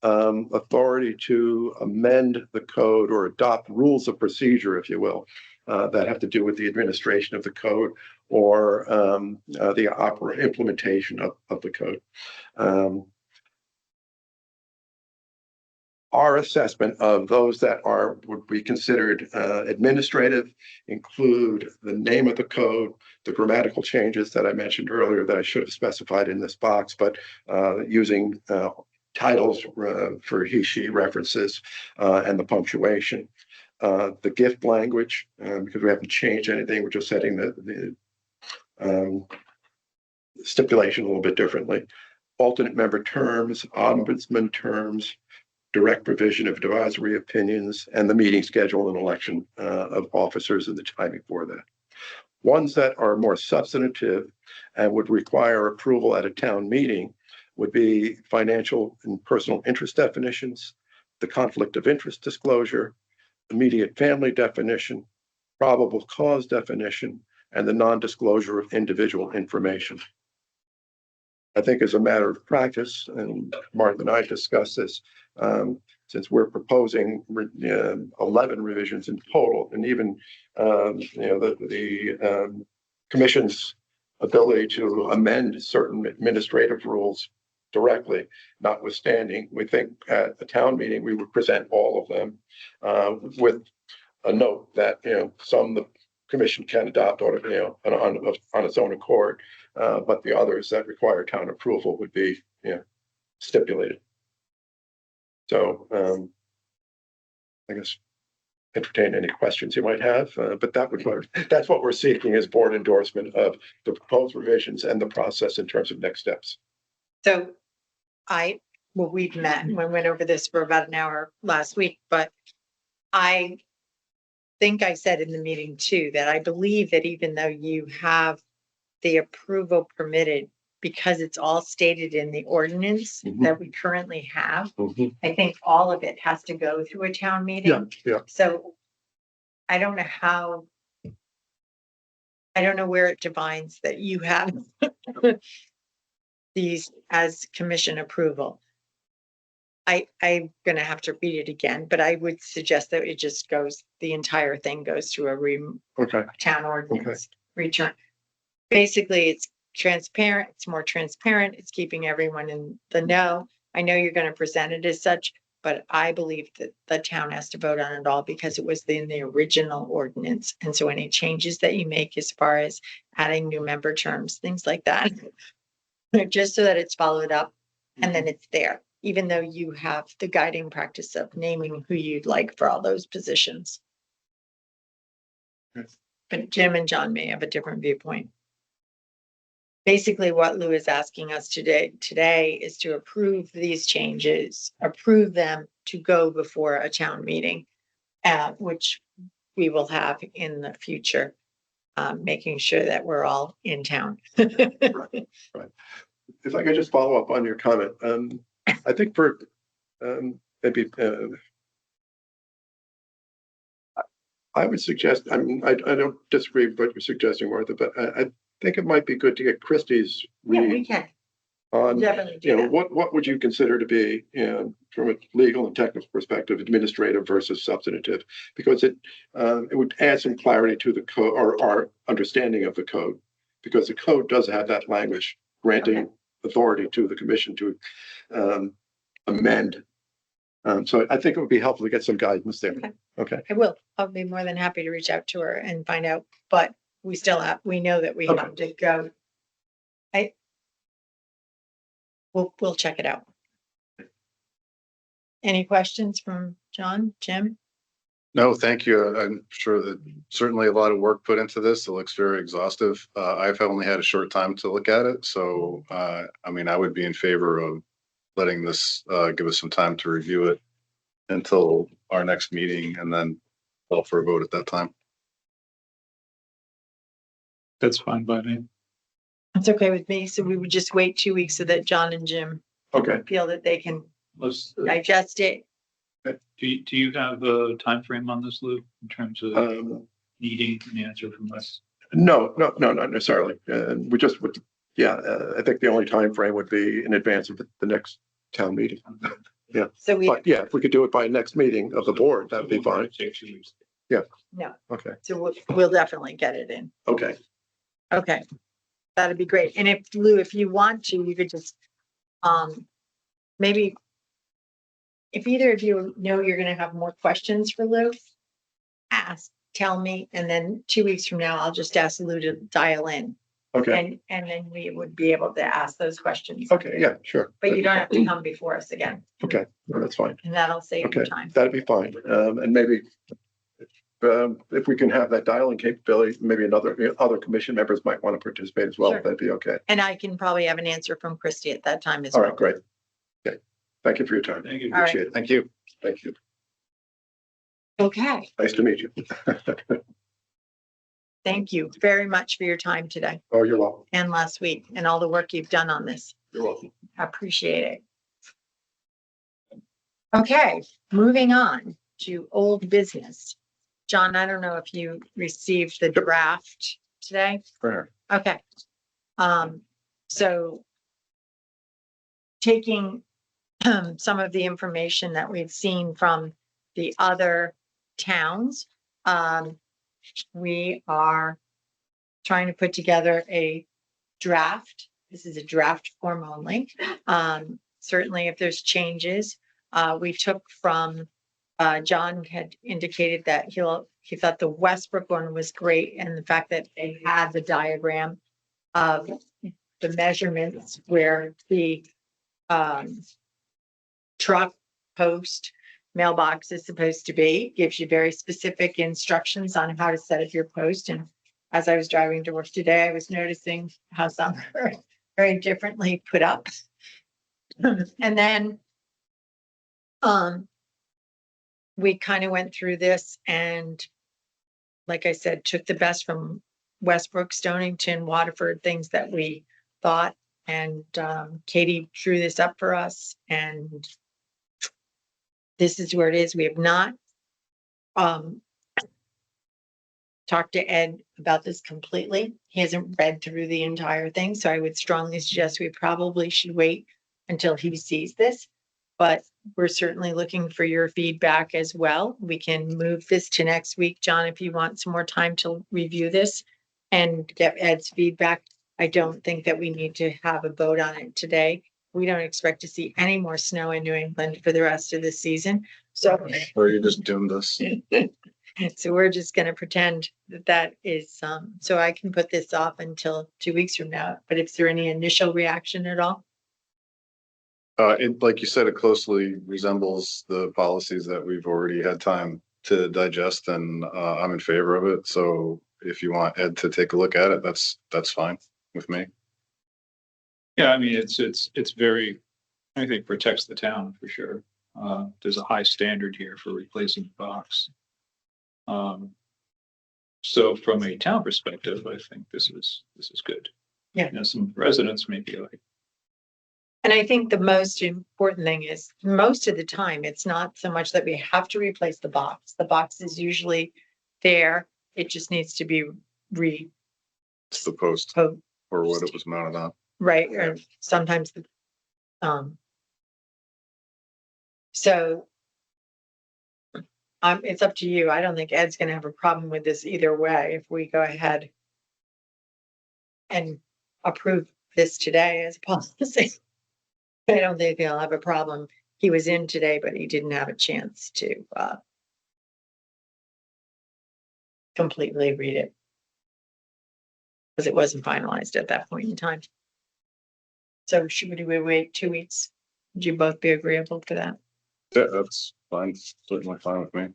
authority to amend the code or adopt rules of procedure, if you will, that have to do with the administration of the code or the implementation of the code. Our assessment of those that would be considered administrative include the name of the code, the grammatical changes that I mentioned earlier that I should have specified in this box, but using titles for he, she references and the punctuation. The gift language, because we haven't changed anything, we're just setting the stipulation a little bit differently. Alternate member terms, ombudsman terms, direct provision of advisory opinions, and the meeting schedule and election of officers and the timing for that. Ones that are more substantive and would require approval at a town meeting would be financial and personal interest definitions, the conflict of interest disclosure, immediate family definition, probable cause definition, and the non-disclosure of individual information. I think as a matter of practice, and Martha and I discussed this, since we're proposing 11 revisions in total, and even the commission's ability to amend certain administrative rules directly. Notwithstanding, we think at the town meeting, we would present all of them with a note that, some the commission can adopt or, on its own accord, but the others that require town approval would be, stipulated. So, I guess entertain any questions you might have, but that's what we're seeking is board endorsement of the proposed revisions and the process in terms of next steps. So we've met and we went over this for about an hour last week, but I think I said in the meeting too, that I believe that even though you have the approval permitted, because it's all stated in the ordinance Mhm. that we currently have, Mhm. I think all of it has to go through a town Yeah, meeting. yeah. So I don't know where it defines that you have these as commission approval. I'm gonna have to read it again, but I would suggest that it just goes, the entire thing goes through a Okay. town ordinance return. Basically, it's transparent, it's more transparent, it's keeping everyone in the know. I know you're gonna present it as such, but I believe that the town has to vote on it all because it was in the original ordinance. And so any changes that you make as far as adding new member terms, things like that, just so that it's followed up and then it's there, even though you have the guiding practice of naming who you'd like for all those positions. Yes. But Jim and John may have a different viewpoint. Basically, what Lou is asking us today is to approve these changes, approve them to go before a town meeting, which we will have in the future, making sure that we're all in town. If I could just follow up on your comment, I think for maybe I would suggest, I mean, I don't disagree with what you're suggesting, Martha, but I think it might be good to get Christie's Yeah, we read can on, definitely do that. what would you consider to be, from a legal and technical perspective, administrative versus substantive? Because it would add some clarity to the code or our understanding of the code, because the code does have that language granting authority to the commission to amend. So I think it would be helpful to get some guidance there. Okay. I'll be more than happy to reach out to her and find out, but we know that we Okay. have to go. We'll check it out. Any questions from John, Jim? No, thank you. I'm sure that certainly a lot of work put into this. It looks very exhaustive. I've only had a short time to look at it. So, I mean, I would be in favor of letting this, give us some time to review it until our next meeting and then call for a vote at that time. That's fine by me. That's okay with me. So we would just wait 2 weeks so that John and Jim Okay. feel that they can Let's, digest it. do you have a time frame on this, Lou, in terms of needing an answer from us? No, not necessarily. We just would, I think the only time frame would be in advance of the next town meeting. So But yeah, if we could do it by next meeting of the board, that'd be fine. Take 2 weeks. no, Okay, so we'll definitely get it in. okay. Okay. That'd be great. And if Lou, if you want to, you could just, maybe if either of you know you're gonna have more questions for Lou, tell me, and then 2 weeks from now, I'll just ask Lou to dial in. Okay, And then we would be able to ask those questions. okay, yeah, sure. But you don't have to come before us again, Okay, no, that's fine. and that'll save you Okay, time. that'd be fine. And maybe if we can have that dialing capability, maybe other commission members might want to participate as well. Sure. That'd be okay. And I can probably have an answer from Christie at that time as All well. right, great. Okay, thank you for your time. Thank you. All right. Appreciate it. Thank you. Thank you. Okay, Nice to meet you. thank you very much for your time today Oh, you're welcome. and last week and all the work you've done on this. You're welcome. I appreciate it. Okay, moving on to old business. John, I don't know if you received the draft today. Fair. Okay. So taking some of the information that we've seen from the other towns, we are trying to put together a draft This is a draft form only. Certainly if there's changes, we took from, John had indicated that he thought the Westbrook one was great, and the fact that they had the diagram of the measurements where the, truck post mailbox is supposed to be, gives you very specific instructions on how to set up your post. And as I was driving to work today, I was noticing how some are very differently put up. And then, we kind of went through this and, like I said, took the best from Westbrook, Stonington, Waterford, things that we thought. And, Katie drew this up for us, and this is where it is. We have not, talked to Ed about this completely. He hasn't read through the entire thing, so I would strongly suggest we probably should wait until he sees this. But we're certainly looking for your feedback as well. We can move this to next week, John, if you want some more time to review this and get Ed's feedback. I don't think that we need to have a vote on it today. We don't expect to see any more snow in New England for the rest of the season. So Or you just doomed us. so we're just gonna pretend that that is, so I can put this off until 2 weeks from now, but is there any initial reaction at all? Like you said, it closely resembles the policies that we've already had time to digest, and, I'm in favor of it. So if you want Ed to take a look at it, that's fine with me. Yeah, I mean, it's very, I think protects the town for sure. There's a high standard here for replacing the box. So from a town perspective, I think this is good. Yeah. You know, some residents may be like, And I think the most important thing is, most of the time, it's not so much that we have to replace the box. The box is usually there. It just needs to be It's the post po- or what it was mounted on. right, or sometimes the, so it's up to you. I don't think Ed's gonna have a problem with this either way, if we go ahead and approve this today as policy. I don't think he'll have a problem. He was in today, but he didn't have a chance to, completely read it. Because it wasn't finalized at that point in time. So should we wait 2 weeks? Would you both be agreeable to that? Yeah, that's fine. Certainly fine with me.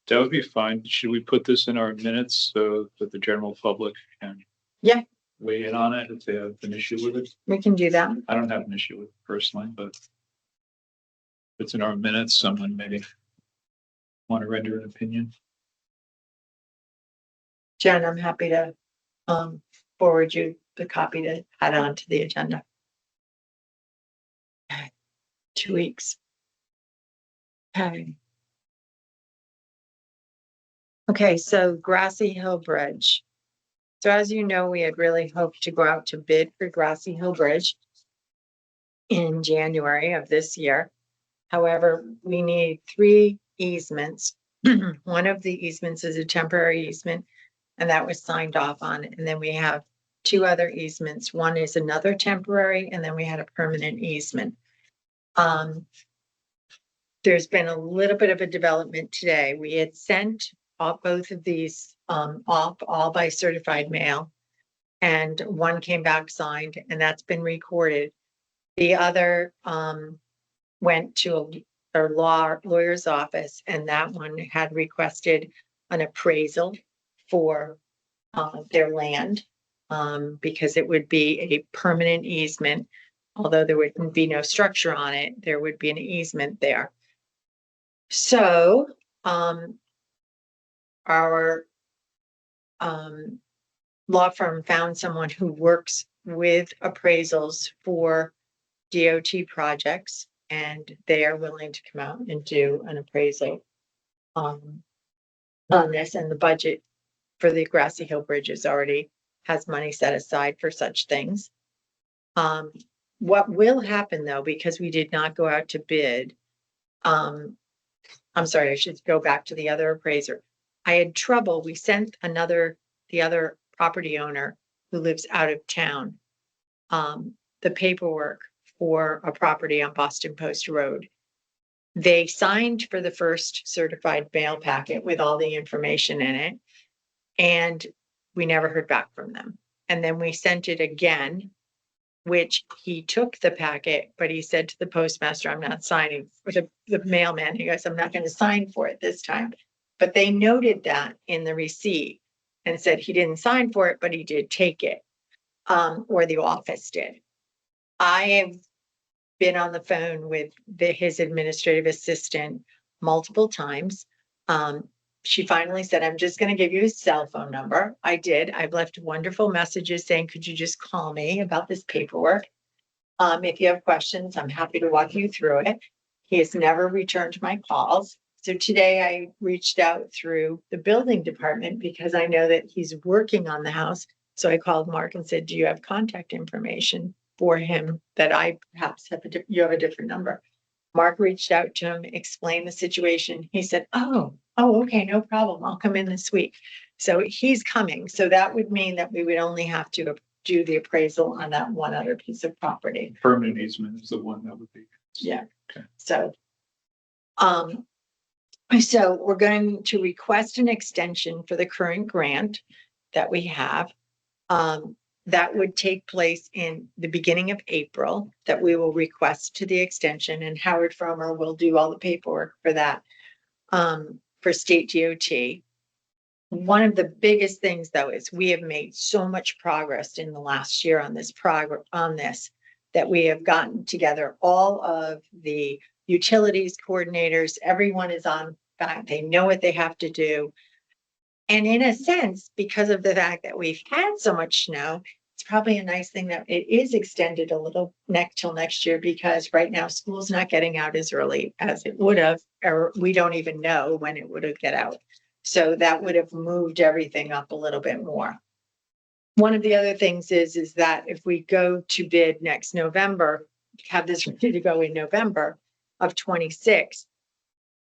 that would be fine. Should we put this in our minutes so that the general public can? Yeah. Weigh in on it if they have an issue with it? We can do that. I don't have an issue with it personally, but if it's in our minutes, someone may want to render an opinion. Jen, I'm happy to forward you the copy to add on to the agenda. 2 weeks. Okay. Okay, so Grassy Hill Bridge. So as you know, we had really hoped to go out to bid for Grassy Hill Bridge in January of this year. However, we need 3 easements. One of the easements is a temporary easement, and that was signed off on. And then we have 2 other easements. One is another temporary, and then we had a permanent easement. There's been a little bit of a development today. We had sent both of these off all by certified mail. And one came back signed, and that's been recorded. The other went to a lawyer's office, and that one had requested an appraisal for their land, because it would be a permanent easement. Although there would be no structure on it, there would be an easement there. So our law firm found someone who works with appraisals for DOT projects, and they are willing to come out and do an appraisal on this. And the budget for the Grassy Hill Bridge is already has money set aside for such things. What will happen though, because we did not go out to bid, I'm sorry, I should go back to the other appraiser. I had trouble. We sent the other property owner who lives out of town. the paperwork for a property on Boston Post Road. They signed for the first certified mail packet with all the information in it. And we never heard back from them. And then we sent it again, which he took the packet, but he said to the postmaster, I'm not signing for the mailman. He goes, I'm not going to sign for it this time. But they noted that in the receipt and said he didn't sign for it, but he did take it, or the office did. I have been on the phone with his administrative assistant multiple times. She finally said, I'm just going to give you his cell phone number. I did. I've left wonderful messages saying, could you just call me about this paperwork? If you have questions, I'm happy to walk you through it. He has never returned my calls. So today I reached out through the building department because I know that he's working on the house. So I called Mark and said, do you have contact information for him that I perhaps have you have a different number? Mark reached out to him, explained the situation. He said, oh, okay, no problem. I'll come in this week. So he's coming. So that would mean that we would only have to do the appraisal on that one other piece of property. Permanent easement is the one that would be. Yeah. Okay. So we're going to request an extension for the current grant that we have. That would take place in the beginning of April, that we will request to the extension, and Howard Fromer will do all the paperwork for that, for state DOT. One of the biggest things, though, is we have made so much progress in the last year on this that we have gotten together all of the utilities coordinators. Everyone is on back. They know what they have to do. And in a sense, because of the fact that we've had so much snow, it's probably a nice thing that it is extended a little till next year, because right now school's not getting out as early as it would have, or we don't even know when it would have get out. So that would have moved everything up a little bit more. One of the other things is that if we go to bid next November, have this ready to go in November of 26,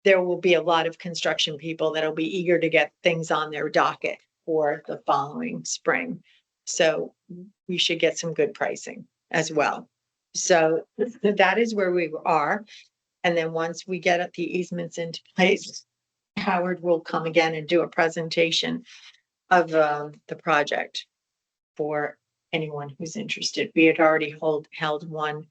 there will be a lot of construction people that'll be eager to get things on their docket for the following spring. So we should get some good pricing as well. So that is where we are. And then once we get the easements into place, Howard will come again and do a presentation of the project for anyone who's interested. We had already held one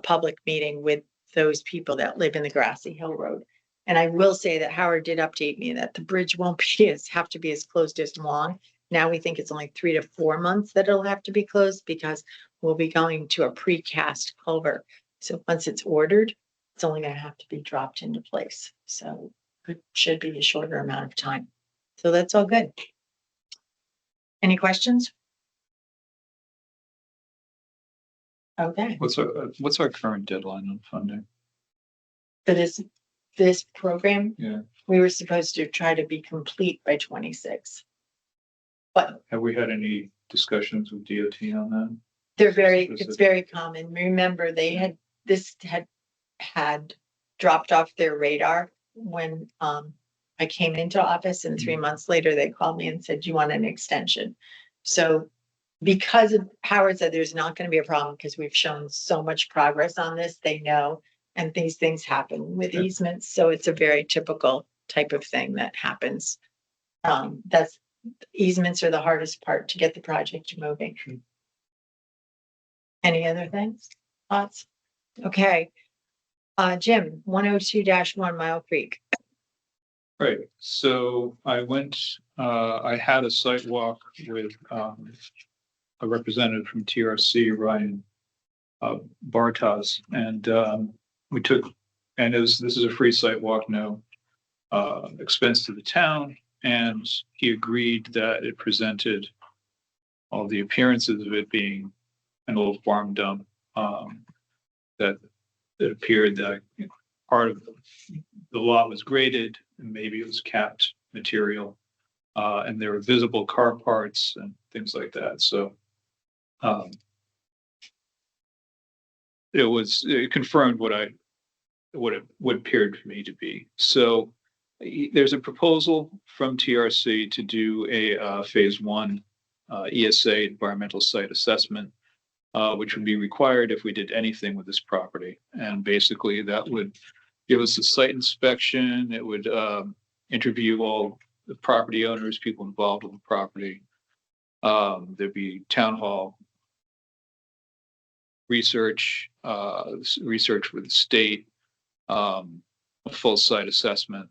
public meeting with those people that live in the Grassy Hill Road. And I will say that Howard did update me that the bridge won't have to be as closed as long. Now we think it's only 3 to 4 months that it'll have to be closed, because we'll be going to a precast culvert. So once it's ordered, it's only going to have to be dropped into place. So it should be a shorter amount of time. So that's all good. Any questions? Okay. What's our current deadline on funding? For this program, Yeah. we were supposed to try to be complete by 26. But Have we had any discussions with DOT on that? it's very common. Remember, this had dropped off their radar when I came into office, and 3 months later they called me and said, do you want an extension? So because of Howard said there's not going to be a problem because we've shown so much progress on this, they know, and these things happen with easements. So it's a very typical type of thing that happens. Easements are the hardest part to get the project moving. Any other things? Thoughts? Okay. Jim, 102-1 Mile Creek. Right, so I had a site walk with a representative from TRC, Ryan Bartas, and this is a free site walk, no expense to the town, and he agreed that it presented all the appearances of it being an old farm dump, that it appeared that part of the lot was graded, and maybe it was capped material, and there were visible car parts and things like that. So it confirmed what it appeared for me to be. So there's a proposal from TRC to do a phase 1 ESA, environmental site assessment, which would be required if we did anything with this property. And basically that would give us a site inspection. It would interview all the property owners, people involved with the property. There'd be town hall research, research with the state, a full site assessment.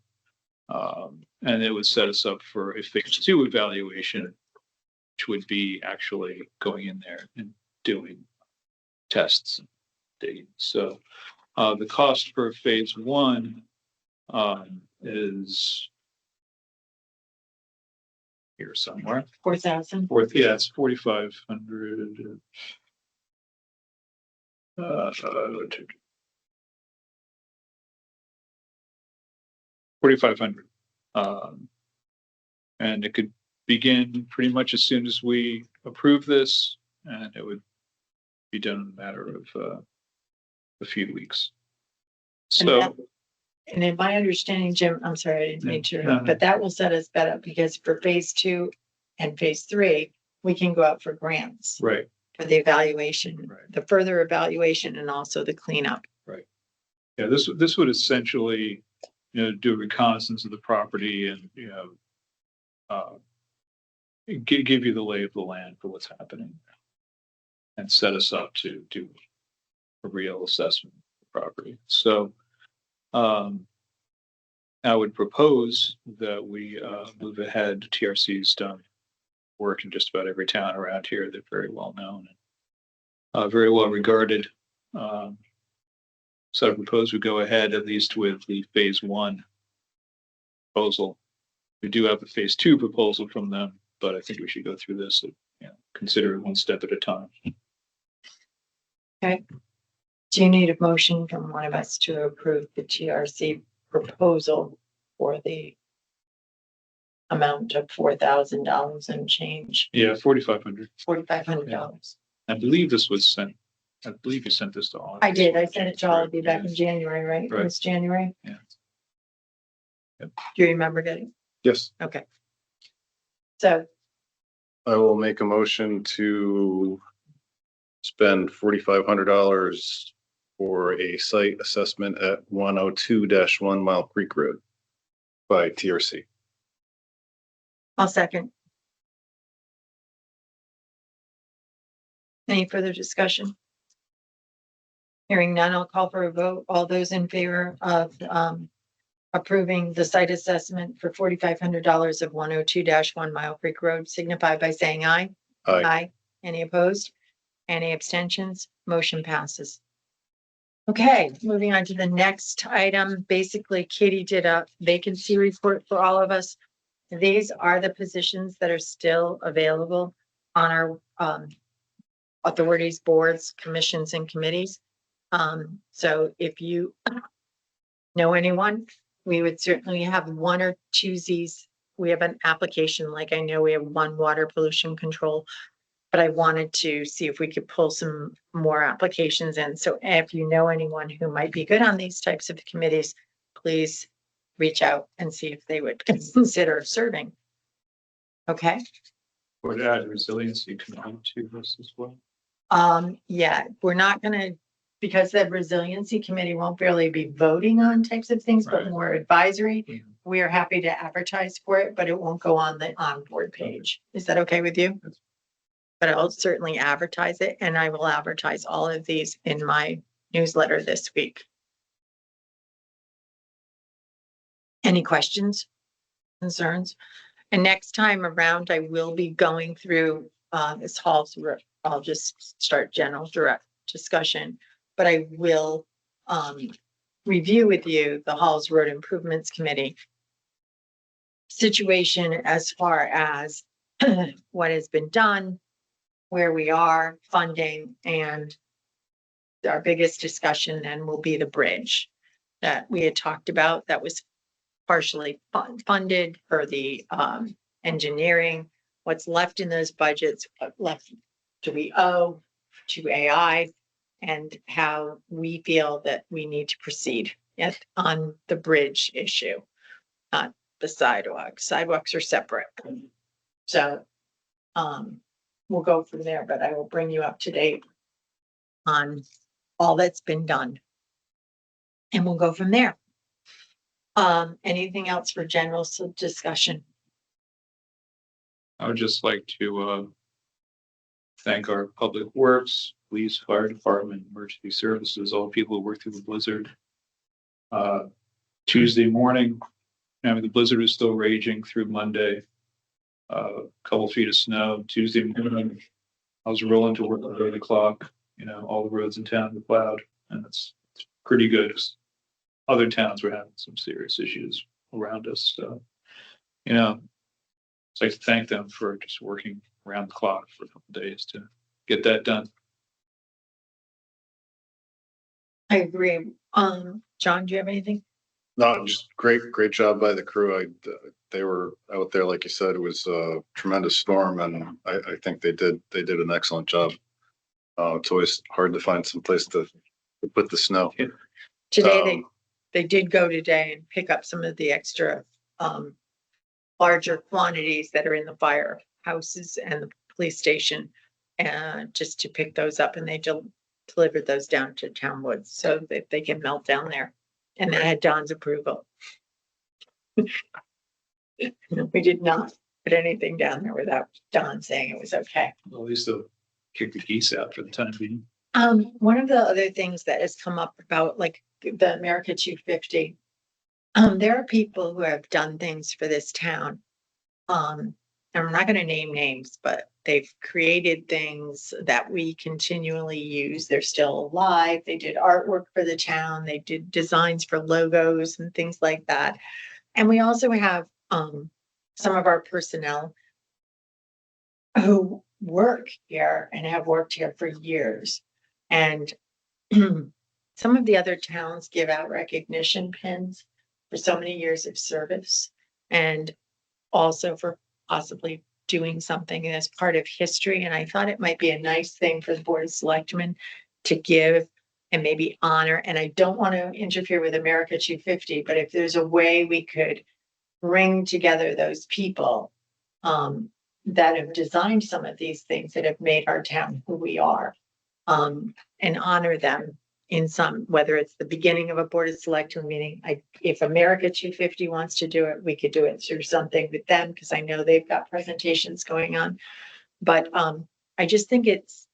And it would set us up for a phase 2 evaluation, which would be actually going in there and doing tests and digging. So the cost for phase 1 is here somewhere. 4,000. Yeah, it's 4,500. 4,500. And it could begin pretty much as soon as we approve this, and it would be done in a matter of a few weeks. And So, that- And in my understanding, Jim, I'm sorry, I didn't mean to, No, no. but that will set us better because for phase 2 and phase 3, we can go out for grants right, for the evaluation, Right. the further evaluation and also the cleanup. yeah, this would essentially, do a reconnaissance of the property and, give you the lay of the land for what's happening and set us up to do a real assessment of the property. So, I would propose that we move ahead. TRC's done work in just about every town around here. They're very well known and very well regarded. So I propose we go ahead at least with the phase 1 proposal. We do have a phase 2 proposal from them, but I think we should go through this and consider it one step at a time. Do you need a motion from one of us to approve the TRC proposal for the amount of $4,000 and change, Yeah, 4,500. $4,500? I believe this was sent. I believe you sent this to all. of I us. did. I sent it to all of you back in January, right? It Right. was January? Yeah. Yep. Do you remember getting? Yes, Okay. So I will make a motion to spend $4,500 for a site assessment at 102-1 Mile Creek Road by TRC. I'll second. Any further discussion? Hearing none, I'll call for a vote. All those in favor of approving the site assessment for $4,500 of 102-1 Mile Creek Road signify by saying aye. Aye. Any opposed? Any abstentions? Motion passes. Okay, moving on to the next item. Basically, Katie did a vacancy report for all of us. These are the positions that are still available on our authorities, boards, commissions, and committees. So if you know anyone, we would certainly have 1 or 2 Zs. We have an application, like I know we have 1 water pollution control, but I wanted to see if we could pull some more applications in. So if you know anyone who might be good on these types of committees, please reach out and see if they would consider serving. Okay? Would add resiliency component to this as well. Yeah, we're not gonna, because the resiliency committee won't really be voting on types of things, but Right. more advisory. Mhm. We are happy to advertise for it, but it won't go on the on-board page. Is that okay with you? Yes. But I'll certainly advertise it, and I will advertise all of these in my newsletter this week. Any questions, concerns? And next time around, I will be going through this Hall's, I'll just start general direct discussion, but I will review with you the Hall's Road Improvements Committee situation as far as what has been done, where we are, funding, and our biggest discussion then will be the bridge that we had talked about that was partially funded for the engineering, what's left in those budgets, what left do we owe to AI, and how we feel that we need to proceed on the bridge issue, not the sidewalks. Sidewalks are separate. So we'll go from there, but I will bring you up to date on all that's been done. And we'll go from there. Anything else for general discussion? I would just like to thank our public works, police, fire department, emergency services, all the people who worked through the blizzard. Tuesday morning, I mean, the blizzard was still raging through Monday. A couple feet of snow. Tuesday morning, I was rolling to work at 8 o'clock. You know, all the roads in town were plowed, and it's pretty good. Other towns were having some serious issues around us. So, you know, I'd like to thank them for just working around the clock for a couple of days to get that done. I agree. John, do you have anything? No, just great job by the crew. They were out there, like you said, it was a tremendous storm, and I think they did an excellent job. It's always hard to find some place to put the snow. Today, they did go today and pick up some of the extra, larger quantities that are in the firehouses and the police station. And just to pick those up, and they delivered those down to Town Woods so that they can melt down there. And that had Don's approval. No, we did not put anything down there without Don saying it was okay. Well, at least they'll kick the geese out for the time being. One of the other things that has come up about like the America 250, there are people who have done things for this town. And I'm not going to name names, but they've created things that we continually use. They're still alive. They did artwork for the town. They did designs for logos and things like that. And we also have some of our personnel who work here and have worked here for years. And some of the other towns give out recognition pins for so many years of service, and also for possibly doing something as part of history. And I thought it might be a nice thing for the Board of Selectmen to give and maybe honor. And I don't want to interfere with America 250, but if there's a way we could bring together those people that have designed some of these things that have made our town who we are, and honor them in some, whether it's the beginning of a Board of Selectmen meeting. If America 250 wants to do it, we could do it through something with them, because I know they've got presentations going on. But I just think it's,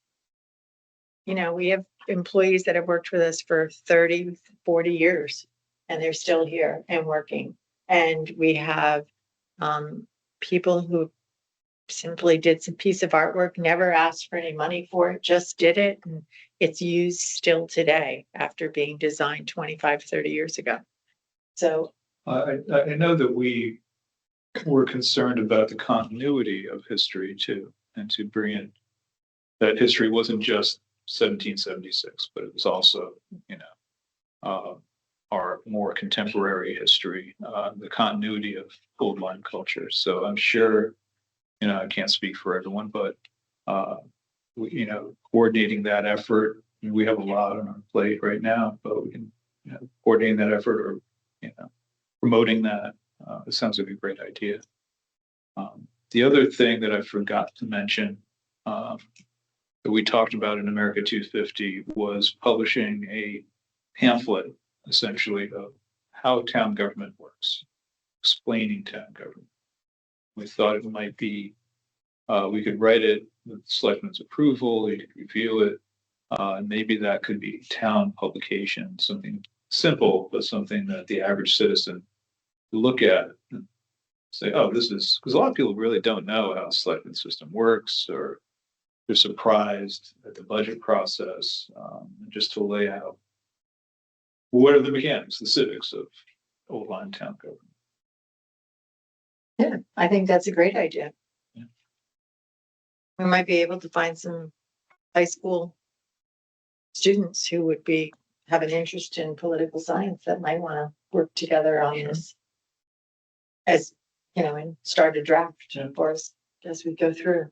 you know, we have employees that have worked with us for 30, 40 years, and they're still here and working. And we have people who simply did some piece of artwork, never asked for any money for it, just did it. And it's used still today after being designed 25, 30 years ago. So I know that we were concerned about the continuity of history too, and to bring in that history wasn't just 1776, but it was also, you know, our more contemporary history, the continuity of old line culture. So I'm sure, you know, I can't speak for everyone, but you know, coordinating that effort. We have a lot on our plate right now, but we can, you know, coordinating that effort, or, you know, promoting that. It sounds like a great idea. The other thing that I forgot to mention that we talked about in America 250 was publishing a pamphlet, essentially, of how town government works, explaining town government. We thought it might be, we could write it with selectmen's approval, you could review it, and maybe that could be town publication, something simple, but something that the average citizen could look at and say, oh, this is, because a lot of people really don't know how the selectmen system works, or they're surprised at the budget process, just to lay out what are the mechanics, the civics of old line town government. yeah, I think that's a great idea. Yeah. We might be able to find some high school students who would have an interest in political science that might want to work together on this, as you know, and start a draft for us as we go through.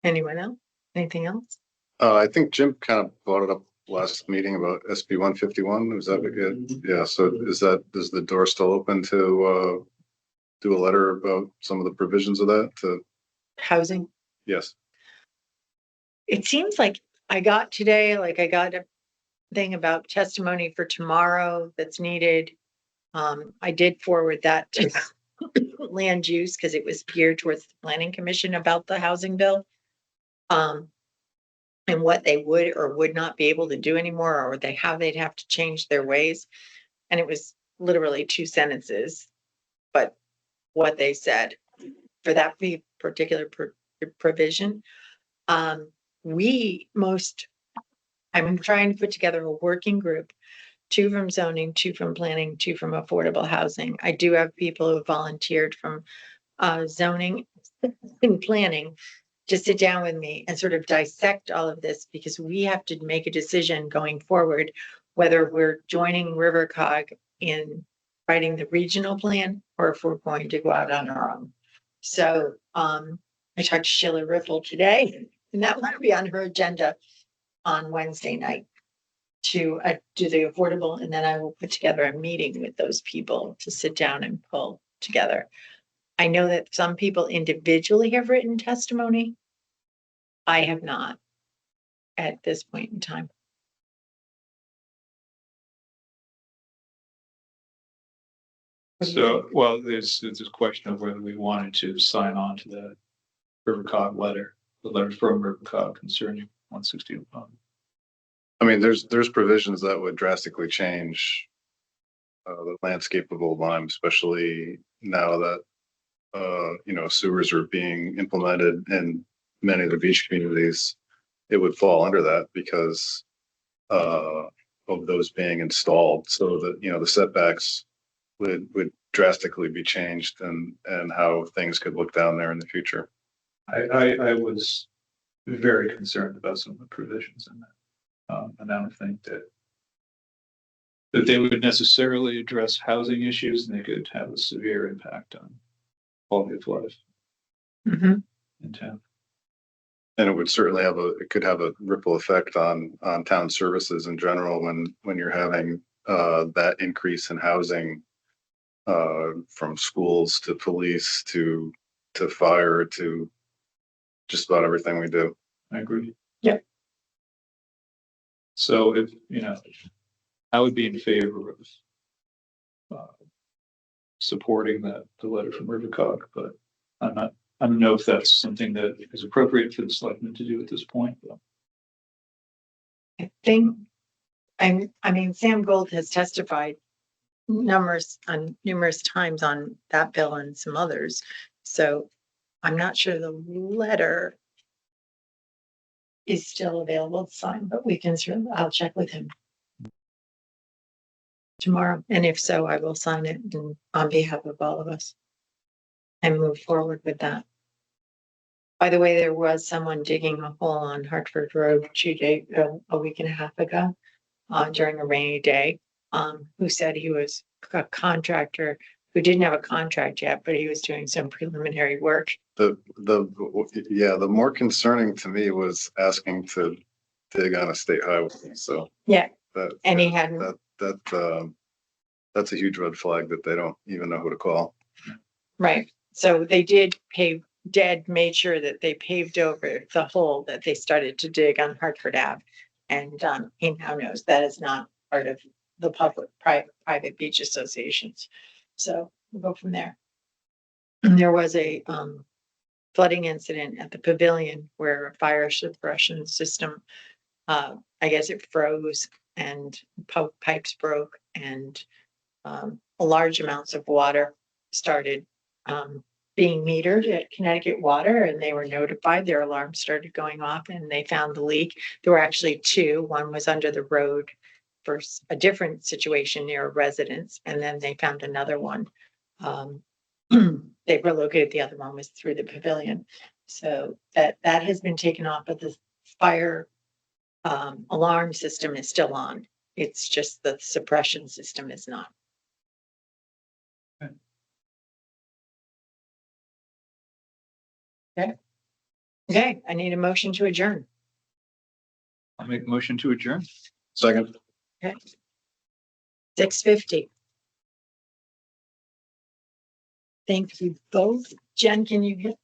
Anyone else? Anything else? I think Jim kind of brought it up last meeting about SB 151. Was that good? Yeah. So is the door still open to do a letter about some of the provisions of that? Housing. Yes. it seems like I got today, like I got a thing about testimony for tomorrow that's needed. I did forward that to land use because it was geared towards the planning commission about the housing bill. And what they would or would not be able to do anymore, or they'd have to change their ways. And it was literally 2 sentences, but what they said for that particular provision. I'm trying to put together a working group, 2 from zoning, 2 from planning, 2 from affordable housing. I do have people who volunteered from zoning and planning to sit down with me and sort of dissect all of this, because we have to make a decision going forward, whether we're joining Rivercog in writing the regional plan or if we're going to go out on our own. So I talked to Sheila Riffle today, and that will be on her agenda on Wednesday night to do the affordable, and then I will put together a meeting with those people to sit down and pull together. I know that some people individually have written testimony. I have not at this point in time. So, well, there's this question of whether we wanted to sign on to the Rivercog letter, the letter from Rivercog concerning 160. I mean, there's provisions that would drastically change the landscape of Old Lyme, especially now that sewers are being implemented in many of the beach communities. It would fall under that because of those being installed, so that the setbacks would drastically be changed, and how things could look down there in the future. I was very concerned about some of the provisions in that. And I don't think that they would necessarily address housing issues, and they could have a severe impact on quality of life in town. And it would certainly it could have a ripple effect on town services in general when you're having that increase in housing, from schools to police to fire to just about everything we do. I agree. Yeah. So if, I would be in favor of supporting the letter from Rivercog, but I don't know if that's something that is appropriate for the selectmen to do at this point. But I think, Sam Gold has testified numerous times on that bill and some others. So I'm not sure the letter is still available to sign, but I'll check with him tomorrow. And if so, I will sign it on behalf of all of us and move forward with that. By the way, there was someone digging a hole on Hartford Road a week and a half ago during a rainy day, who said he was a contractor who didn't have a contract yet, but he was doing some preliminary work. The more concerning to me was asking to dig on a state highway. So Yeah. And he hadn't. That's a huge red flag that they don't even know who to call. Right. So they did made sure that they paved over the hole that they started to dig on Hartford Ave. And he now knows that is not part of the private beach associations. So we'll go from there. And there was a flooding incident at the pavilion where a fire suppression system, I guess it froze and pipes broke, and large amounts of water started being metered at Connecticut Water, and they were notified. Their alarm started going off, and they found the leak. There were actually 2. One was under the road for a different situation near a residence, and then they found another one. They relocated the other one was through the pavilion. So that has been taken off, but the fire alarm system is still on. It's just the suppression system is not. Okay, I need a motion to adjourn. I'll make a motion to adjourn. Second. Okay. 6:50. Thank you both. Jen, can you